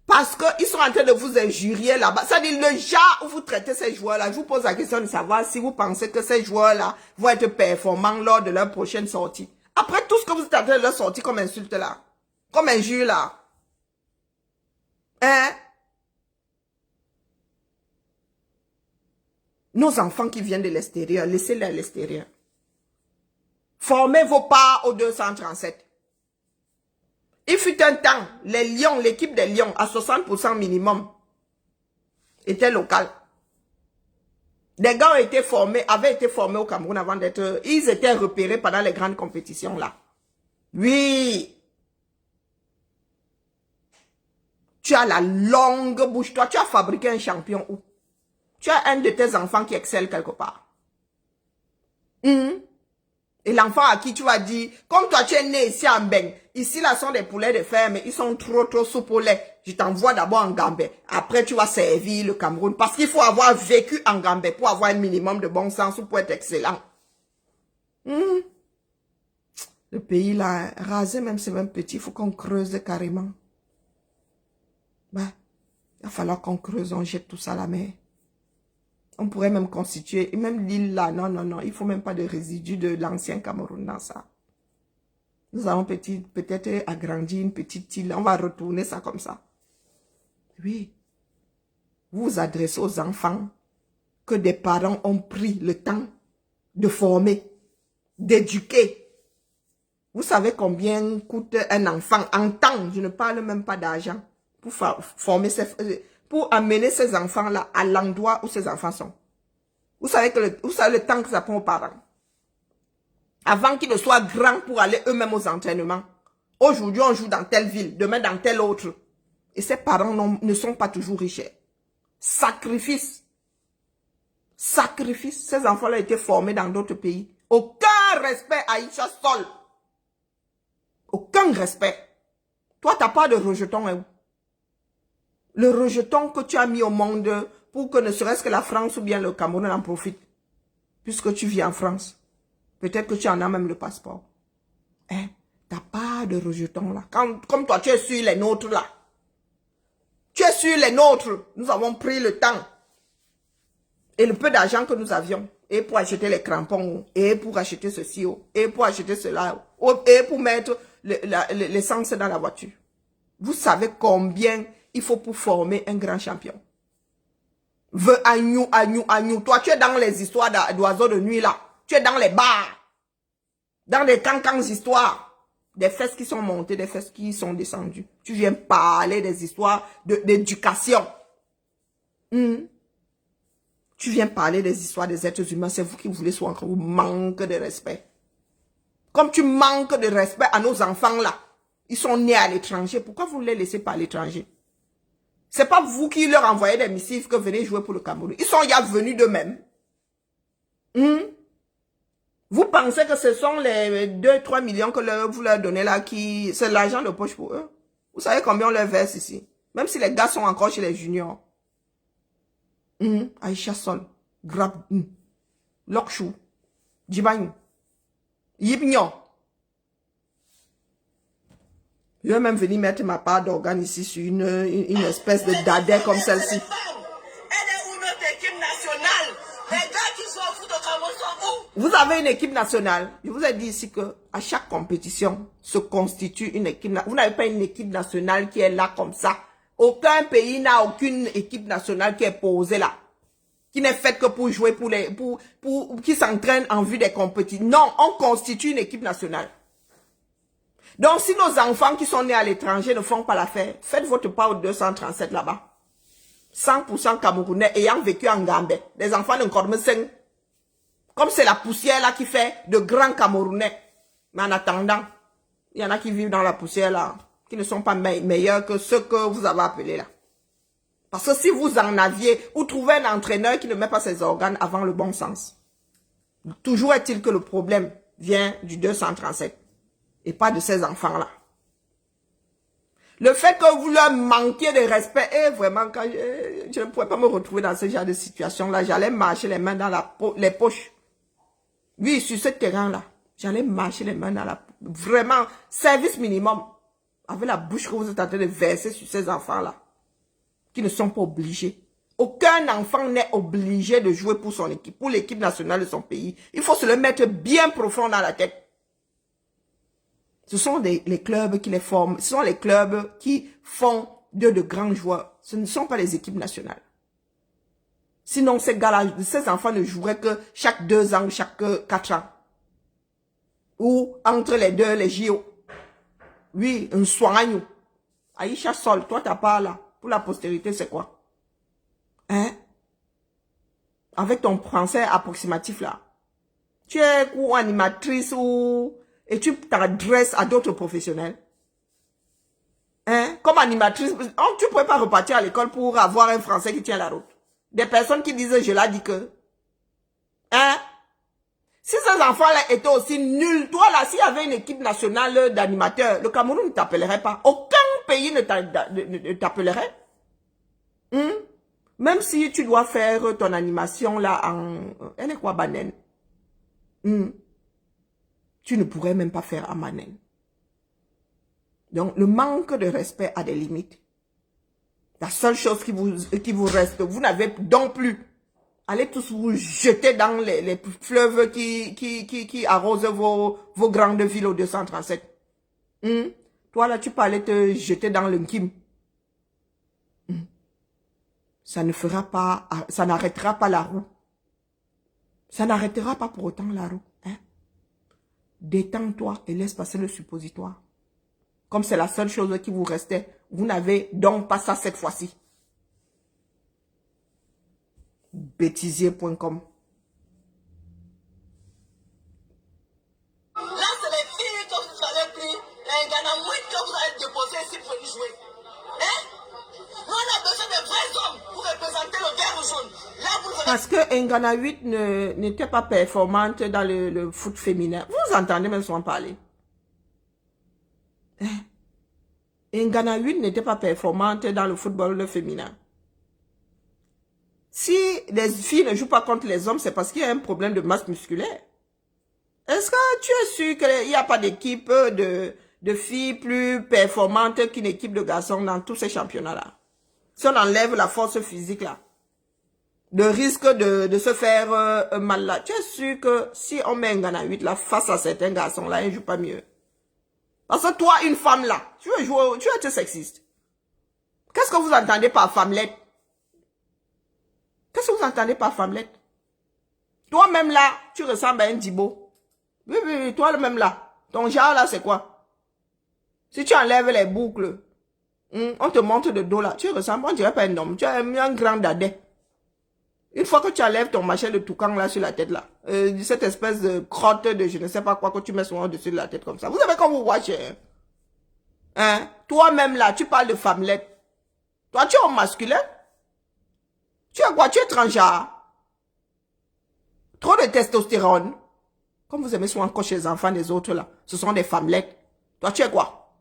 Parce qu'ils sont en train de vous injurier là-bas. Ça dit le genre où vous traitez ces joueurs-là. Je vous pose la question de savoir si vous pensez que ces joueurs-là vont être performants lors de leur prochaine sortie. Après tout ce que vous êtes en train de leur sortir comme insulte là. Comme injure là. Hein? Nos enfants qui viennent de l'extérieur, laissez-les à l'extérieur. Formez vos parts au 237. Il fut un temps, les Lions, l'équipe des Lions, à 60% minimum, était locale. Des gars avaient été formés au Cameroun avant d'être... Ils étaient repérés pendant les grandes compétitions là. Oui. Tu as la longue bouche. Toi, tu as fabriqué un champion où? Tu as un de tes enfants qui excelle quelque part. Et l'enfant à qui tu vas dire, comme toi tu es né ici en Beng, ici là sont des poulets de ferme, ils sont trop soupes au lait. Je t'envoie d'abord en Gambie. Après tu vas servir le Cameroun. Parce qu'il faut avoir vécu en Gambie pour avoir un minimum de bon sens ou pour être excellent. Le pays là, rasé même c'est même petit, il faut qu'on creuse carrément. Ben, il va falloir qu'on creuse, on jette tout ça à la mer. On pourrait même constituer, et même l'île là, non, il faut même pas de résidus de l'ancien Cameroun dans ça. Nous allons peut-être agrandir une petite île, on va retourner ça comme ça. Oui. Vous vous adressez aux enfants que des parents ont pris le temps de former, d'éduquer. Vous savez combien coûte un enfant en temps, je ne parle même pas d'argent, pour former pour amener ces enfants-là à l'endroit où ces enfants sont. Vous savez le temps que ça prend aux parents. Avant qu'ils ne soient grands pour aller eux-mêmes aux entraînements. Aujourd'hui, on joue dans telle ville, demain dans telle autre. Et ces parents ne sont pas toujours riches. Sacrifice. Sacrifice. Ces enfants-là ont été formés dans d'autres pays. Aucun respect à Aïcha Sol. Aucun respect. Toi, tu n'as pas de rejeton, hein? Le rejeton que tu as mis au monde pour que ne serait-ce que la France ou bien le Cameroun en profite. Puisque tu vis en France. Peut-être que tu en as même le passeport. Hein? Tu n'as pas de rejeton là. Comme toi, tu es sur les nôtres là. Tu es sur les nôtres. Nous avons pris le temps. Et le peu d'argent que nous avions. Et pour acheter les crampons. Et pour acheter ceci. Et pour acheter cela. Et pour mettre l'essence dans la voiture. Vous savez combien il faut pour former un grand champion. Agnou. Toi, tu es dans les histoires d'oiseaux de nuit là. Tu es dans les bars. Dans les cancans histoires. Des fesses qui sont montées, des fesses qui sont descendues. Tu viens parler des histoires d'éducation. Tu viens parler des histoires des êtres humains. C'est vous qui voulez soit encore vous manque de respect. Comme tu manques de respect à nos enfants là. Ils sont nés à l'étranger. Pourquoi vous ne les laissez pas à l'étranger? C'est pas vous qui leur envoyez des missives que venez jouer pour le Cameroun. Ils sont ya venus d'eux-mêmes. Vous pensez que ce sont les 2-3 millions que vous leur donnez là qui... C'est l'argent de poche pour eux. Vous savez combien on leur verse ici? Même si les gars sont encore chez les juniors. Aïcha Sol. Grab. Lokchou. Djibang. Yibnyon. Je vais même venir mettre ma part d'organe ici sur une espèce de dadais comme celle-ci. Elle est où notre équipe nationale? Les gars qui sont au foot au Cameroun sont où? Vous avez une équipe nationale. Je vous ai dit ici que à chaque compétition se constitue une équipe nationale. Vous n'avez pas une équipe nationale qui est là comme ça. Aucun pays n'a aucune équipe nationale qui est posée là. Qui n'est faite que pour jouer qui s'entraîne en vue des compétitions. Non, on constitue une équipe nationale. Donc, si nos enfants qui sont nés à l'étranger ne font pas l'affaire, faites votre part au 237 là-bas. 100% Camerounais ayant vécu en Gambie. Des enfants de Nkormeseng. Comme c'est la poussière là qui fait de grands Camerounais. Mais en attendant, il y en a qui vivent dans la poussière là, qui ne sont pas meilleurs que ceux que vous avez appelés là. Parce que si vous en aviez, vous trouvez un entraîneur qui ne met pas ses organes avant le bon sens. Toujours est-il que le problème vient du 237 et pas de ces enfants-là. Le fait que vous leur manquiez de respect, et vraiment, quand je ne pourrais pas me retrouver dans ce genre de situation-là, j'allais marcher les mains dans les poches. Oui, sur ce terrain-là, j'allais marcher les mains dans la... Vraiment, service minimum, avec la bouche que vous êtes en train de verser sur ces enfants-là, qui ne sont pas obligés. Aucun enfant n'est obligé de jouer pour son équipe, pour l'équipe nationale de son pays. Il faut se le mettre bien profond dans la tête. Ce sont les clubs qui les forment. Ce sont les clubs qui font d'eux de grands joueurs. Ce ne sont pas les équipes nationales. Sinon, ces gars-là, ces enfants ne joueraient que chaque 2 ans, chaque 4 ans. Ou entre les deux, les JO. Oui, un soigne. Aïcha Sol, toi, t'as pas là. Pour la postérité, c'est quoi? Hein? Avec ton français approximatif là. Tu es ou animatrice ou... Et tu t'adresses à d'autres professionnels. Hein? Comme animatrice, tu ne pourrais pas repartir à l'école pour avoir un français qui tient la route. Des personnes qui disent, je l'ai dit que. Hein? Si ces enfants-là étaient aussi nuls, toi là, s'il y avait une équipe nationale d'animateurs, le Cameroun ne t'appellerait pas. Aucun pays ne t'appellerait. Même si tu dois faire ton animation là en... Elle est quoi, Banen? Tu ne pourrais même pas faire à Manen. Donc, le manque de respect a des limites. La seule chose qui vous reste, vous n'avez donc plus. Allez tous vous jeter dans les fleuves qui arrosent vos grandes villes au 237. Toi là, tu peux aller te jeter dans le Nkim. Ça ne fera pas, ça n'arrêtera pas la roue. Ça n'arrêtera pas pour autant la roue. Hein? Détends-toi et laisse passer le suppositoire. Comme c'est la seule chose qui vous restait, vous n'avez donc pas ça cette fois-ci. Bêtisier.com. Là, c'est les filles que vous avez pris, les ganamouettes que vous avez déposées ici pour y jouer. Hein? Nous, on a besoin de vrais hommes pour représenter le vert jaune. Là, vous avez... Parce que Ngana 8 n'était pas performante dans le foot féminin. Vous entendez même souvent parler. Hein? Ngana 8 n'était pas performante dans le football féminin. Si les filles ne jouent pas contre les hommes, c'est parce qu'il y a un problème de masse musculaire. Est-ce que tu es sûr qu'il n'y a pas d'équipe de filles plus performantes qu'une équipe de garçons dans tous ces championnats-là? Si on enlève la force physique là, le risque de se faire mal là, tu es sûr que si on met un Ngana 8 là face à certains garçons là, ils ne jouent pas mieux? Parce que toi, une femme là, tu veux jouer, tu veux être sexiste. Qu'est-ce que vous entendez par femmelette? Qu'est-ce que vous entendez par femmelette? Toi-même là, tu ressembles à un Dibo. Oui, oui, oui, toi-même là. Ton genre là, c'est quoi? Si tu enlèves les boucles, on te montre de dos là, tu ressembles, on dirait pas un homme, tu as un grand dadais. Une fois que tu enlèves ton machin de toucan là sur la tête là, cette espèce de crotte de je ne sais pas quoi que tu mets souvent au-dessus de la tête comme ça. Vous savez quand vous watchez, hein? Toi-même là, tu parles de femmelette. Toi, tu es au masculin? Tu es quoi? Tu es transgenre? Trop de testostérone. Comme vous aimez souvent cocher les enfants des autres là, ce sont des femmelettes. Toi, tu es quoi?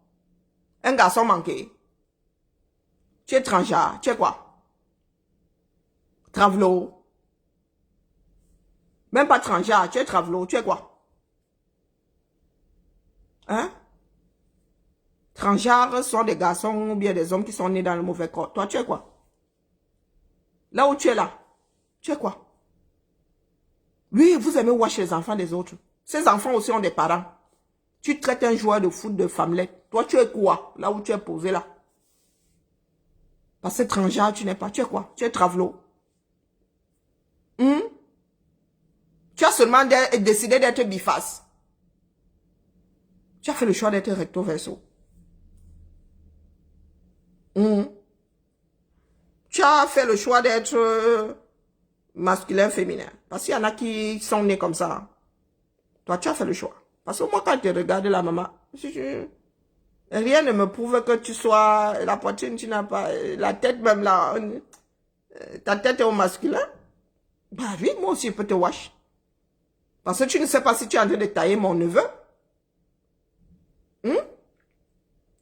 Un garçon manqué. Tu es transgenre. Tu es quoi? Travelo. Même pas transgenre, tu es travelo. Tu es quoi? Hein? Transgenres sont des garçons ou bien des hommes qui sont nés dans le mauvais corps. Toi, tu es quoi? Là où tu es là, tu es quoi? Oui, vous aimez watcher les enfants des autres. Ces enfants aussi ont des parents. Tu traites un joueur de foot de femmelette. Toi, tu es quoi? Là où tu es posé là. Parce que transgenre, tu n'es pas. Tu es quoi? Tu es travelo. Tu as seulement décidé d'être biface. Tu as fait le choix d'être recto verso. Tu as fait le choix d'être masculin, féminin. Parce qu'il y en a qui sont nés comme ça. Toi, tu as fait le choix. Parce que moi, quand je regarde la maman, rien ne me prouve que tu sois la poitrine, tu n'as pas la tête même là. Ta tête est au masculin. Bah oui, moi aussi, je peux te wash. Parce que tu ne sais pas si tu es en train de tailler mon neveu.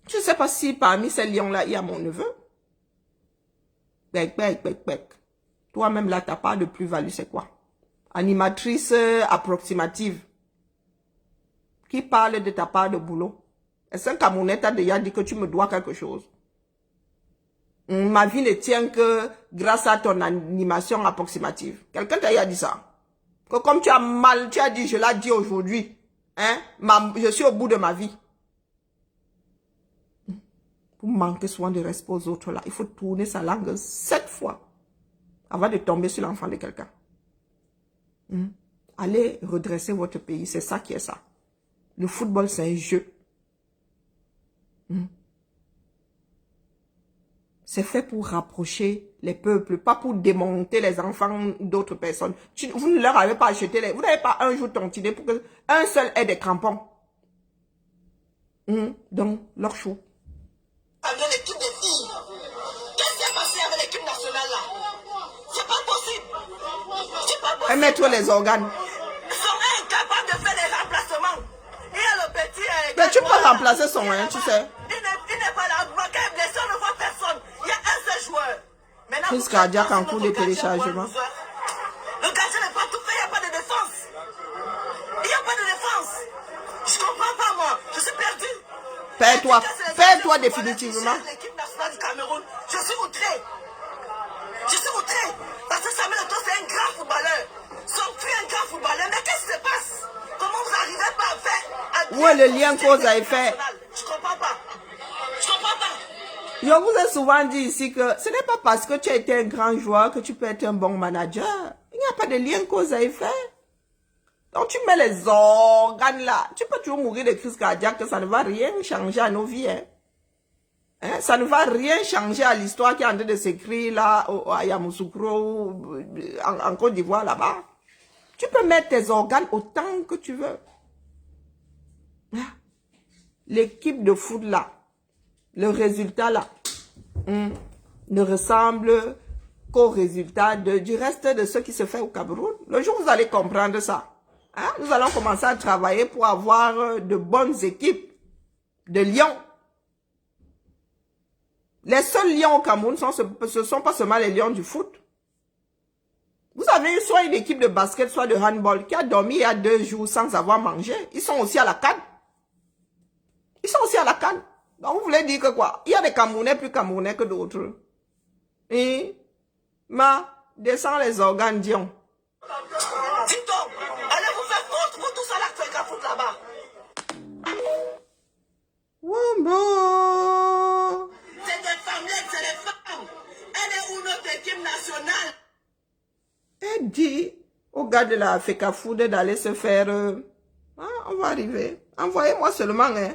Tu ne sais pas si parmi ces lions-là, il y a mon neveu. Bec. Toi-même, là, ta part de plus-value, c'est quoi? Animatrice approximative. Qui parle de ta part de boulot? Est-ce qu'un Camerounais t'a déjà dit que tu me dois quelque chose? Ma vie ne tient que grâce à ton animation approximative. Quelqu'un t'a déjà dit ça? Que comme tu as mal, tu as dit, je l'ai dit aujourd'hui. Hein? Je suis au bout de ma vie. Vous manquez souvent de respect aux autres là. Il faut tourner sa langue 7 fois avant de tomber sur l'enfant de quelqu'un. Allez redresser votre pays. C'est ça qui est ça. Le football, c'est un jeu. C'est fait pour rapprocher les peuples, pas pour démonter les enfants d'autres personnes. Vous ne leur avez pas acheté, vous n'avez pas un jour tontiné pour que un seul ait des crampons. Donc, leur chou. Avec l'équipe des filles. Qu'est-ce qui est passé avec l'équipe nationale là? C'est pas possible. C'est pas possible. Mettre les organes. Ils sont incapables de faire des remplacements. Il y a le petit. Mais tu peux remplacer son hein, tu sais. Il n'est pas là. Quand il est blessé, on ne voit personne. Il y a un seul joueur. Maintenant, Crise cardiaque en cours de téléchargement. Le gardien n'est pas tout fait. Il n'y a pas de défense. Il n'y a pas de défense. Je comprends pas moi. Je suis perdu. Perds-toi définitivement. L'équipe nationale du Cameroun, je suis outré. Je suis outré. Parce que Samuel Eto'o, c'est un grand footballeur. Son fils est un grand footballeur. Mais qu'est-ce qui se passe? Comment vous n'arrivez pas à faire? Où est le lien cause à effet? Je comprends pas. Je comprends pas. Je vous ai souvent dit ici que ce n'est pas parce que tu as été un grand joueur que tu peux être un bon manager. Il n'y a pas de lien cause à effet. Donc tu mets les organes là. Tu peux toujours mourir de crise cardiaque, que ça ne va rien changer à nos vies. Ça ne va rien changer à l'histoire qui est en train de s'écrire là, à Yamoussoukro, en Côte d'Ivoire là-bas. Tu peux mettre tes organes autant que tu veux. L'équipe de foot là, le résultat là, ne ressemble qu'au résultat du reste de ce qui se fait au Cameroun. Le jour où vous allez comprendre ça, nous allons commencer à travailler pour avoir de bonnes équipes de lions. Les seuls lions au Cameroun, ce ne sont pas seulement les lions du foot. Vous avez eu soit une équipe de basket, soit de handball, qui a dormi il y a 2 jours sans avoir mangé. Ils sont aussi à la CAN. Ils sont aussi à la CAN. Donc vous voulez dire que quoi? Il y a des Camerounais plus Camerounais que d'autres. Et descends les organes, Dion. Tito, allez vous faire foutre, vous tous à la fête à foutre là-bas. Wombo. C'est des femmes, c'est des femmes. Elle est où notre équipe nationale? Elle dit au gars de la FECAFOOD d'aller se faire... on va arriver. Envoyez-moi seulement. Hein.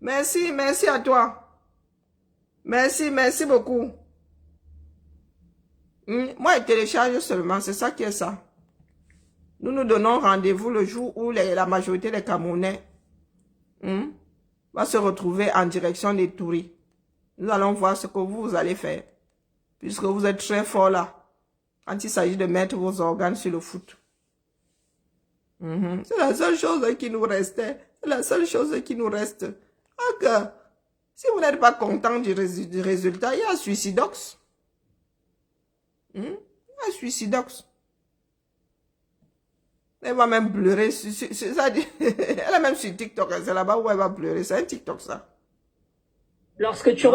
Merci à toi. Merci beaucoup. Moi, je télécharge seulement, c'est ça qui est ça. Nous nous donnons rendez-vous le jour où la majorité des Camerounais va se retrouver en direction des Touris. Nous allons voir ce que vous allez faire. Puisque vous êtes très fort là. Quand il s'agit de mettre vos organes sur le foot. C'est la seule chose qui nous restait. C'est la seule chose qui nous reste. Donc, si vous n'êtes pas content du résultat, il y a Suicidox. Il y a Suicidox. Elle va même pleurer. Elle est même sur TikTok. C'est là-bas où elle va pleurer. C'est un TikTok, ça. Lorsque tu...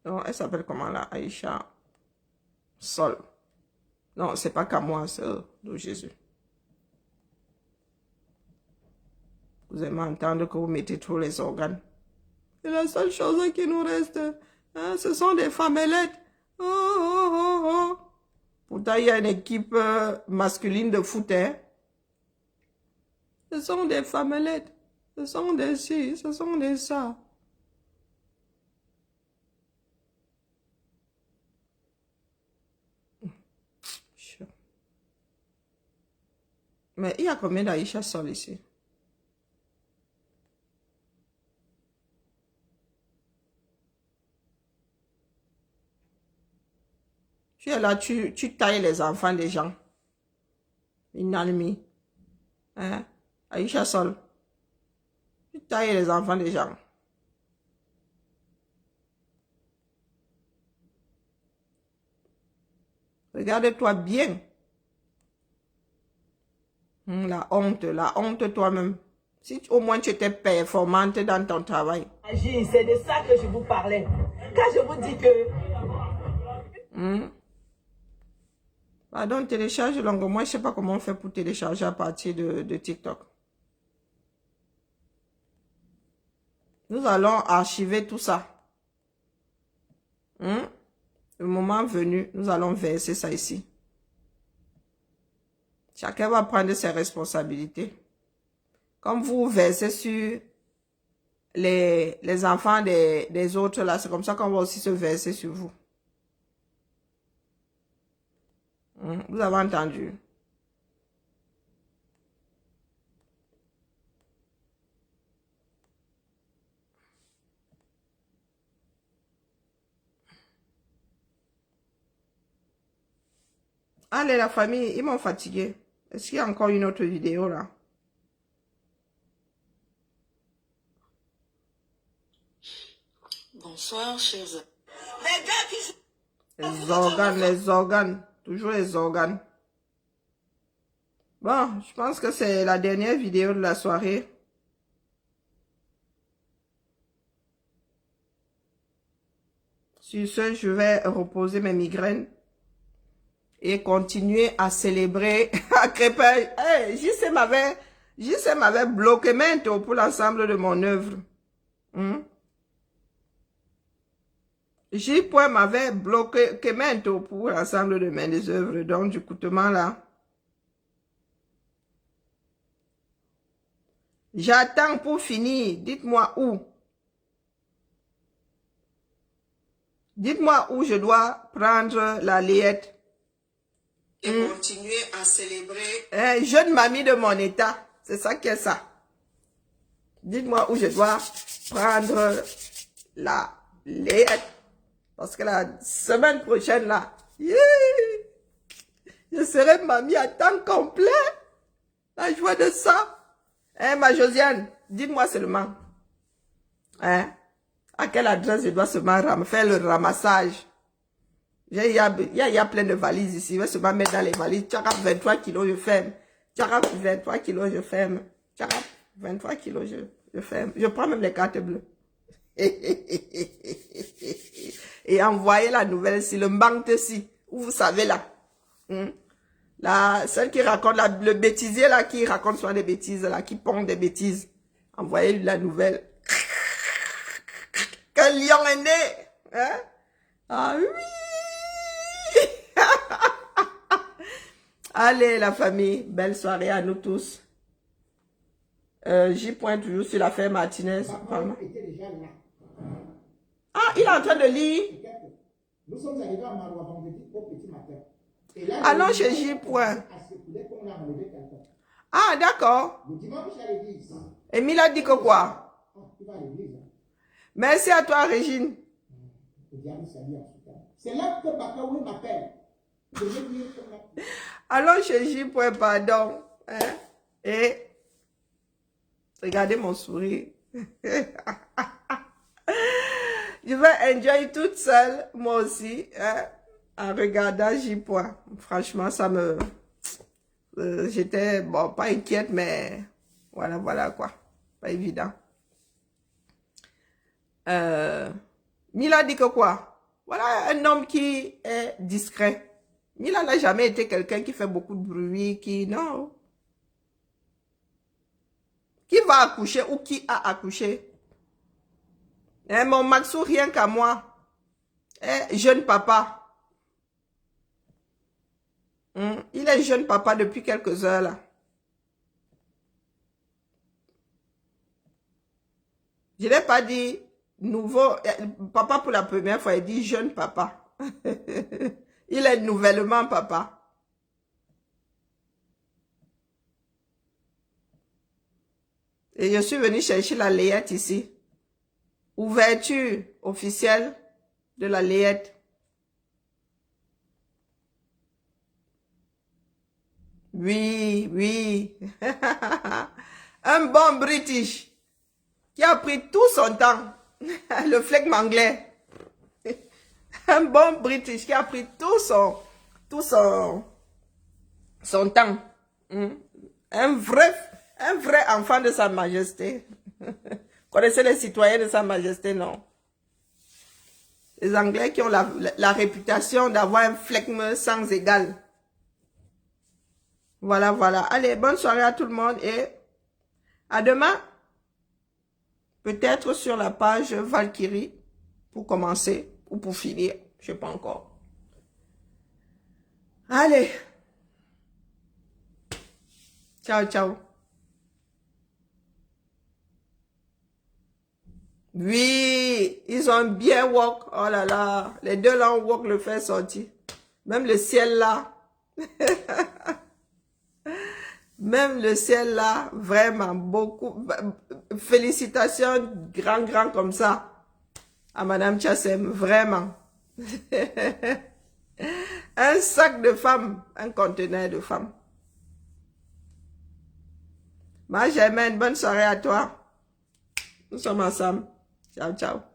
Non, elle s'appelle comment là? Aïcha Sol. Non, c'est pas qu'à moi, c'est de Jésus. Vous aimez entendre que vous mettez tous les organes. C'est la seule chose qui nous reste. Ce sont des femmellettes. Pourtant, il y a une équipe masculine de foot. Ce sont des famelettes. Ce sont des ci, ce sont des ça. Mais il y a combien d'Aïcha Sol ici? Tu es là, tu tailles les enfants des gens. Inanimé. Hein? Aïcha Sol. Tu tailles les enfants des gens. Regarde-toi bien. La honte toi-même. Si au moins tu étais performante dans ton travail. C'est de ça que je vous parlais. Quand je vous dis que... Pardon, télécharge longue. Moi, je ne sais pas comment on fait pour télécharger à partir de TikTok. Nous allons archiver tout ça. Le moment venu, nous allons verser ça ici. Chacun va prendre ses responsabilités. Comme vous versez sur les enfants des autres, là, c'est comme ça qu'on va aussi se verser sur vous. Vous avez entendu? Allez, la famille, ils m'ont fatigué. Est-ce qu'il y a encore une autre vidéo là? Bonsoir, chers amis. Les organes. Toujours les organes. Bon, je pense que c'est la dernière vidéo de la soirée. Sur ce, je vais reposer mes migraines et continuer à célébrer à crépage. Hey, JC m'avait bloqué maintenant pour l'ensemble de mon œuvre. J. m'avait bloqué maintenant pour l'ensemble de mes œuvres. Donc, du coûtement là. J'attends pour finir. Dites-moi où. Dites-moi où je dois prendre la layette. Et continuer à célébrer. Jeune mamie de mon état. C'est ça qui est ça. Dites-moi où je dois prendre la layette. Parce que la semaine prochaine là, je serai mamie à temps complet. La joie de ça. Ma Josiane, dites-moi seulement. À quelle adresse je dois seulement faire le ramassage. Il y a plein de valises ici. Je vais seulement mettre dans les valises. Tchara, 23 kilos, je ferme. Tchara, 23 kilos, je ferme. Tchara, 23 kilos, je ferme. Je prends même les cartes bleues. Et envoyer la nouvelle si le banque-ci, où vous savez là. Celle qui raconte, le bêtisier là, qui raconte soit des bêtises là, qui pond des bêtises. Envoyez la nouvelle. Qu'un lion est né. Hein? Ah oui. Allez la famille, belle soirée à nous tous. J'y pointe toujours sur l'affaire Martinez. Ah, il est en train de lire. Nous sommes arrivés à Maroua vendredi au petit matin. Allons chez J. Ah, d'accord. Le dimanche à l'église. Et Mila dit que quoi? Tu vas à l'église. Merci à toi, Régine. C'est là que Bakaoui m'appelle. Allons chez J. Pardon. Et regardez mon sourire. Je vais enjoy toute seule, moi aussi, en regardant J. Franchement, ça me... J'étais, bon, pas inquiète, mais voilà quoi. Pas évident. Mila dit que quoi? Voilà un homme qui est discret. Mila n'a jamais été quelqu'un qui fait beaucoup de bruit, non. Qui va accoucher ou qui a accouché? Mon Maxou, rien qu'à moi. Jeune papa. Il est jeune papa depuis quelques heures là. Je n'ai pas dit nouveau, papa pour la première fois, il dit jeune papa. Il est nouvellement papa. Et je suis venue chercher la layette ici. Ouverture officielle de la layette. Oui, oui. Un bon British qui a pris tout son temps. Le flegme anglais. Un bon British qui a pris tout son temps. Un vrai enfant de Sa Majesté. Connaissez les citoyens de Sa Majesté, non? Les Anglais qui ont la réputation d'avoir un flegme sans égal. Voilà, voilà. Allez, bonne soirée à tout le monde et à demain. Peut-être sur la page Valkyrie pour commencer ou pour finir. Je ne sais pas encore. Allez. Ciao, ciao. Oui, ils ont bien walk. Oh là là. Les deux là ont walk le fait sortir. Même le ciel là. Même le ciel là, vraiment beaucoup. Félicitations, grand comme ça. À Madame Chassem, vraiment. Un sac de femmes, un conteneur de femmes. Ma Germaine, bonne soirée à toi. Nous sommes ensemble. Ciao, ciao.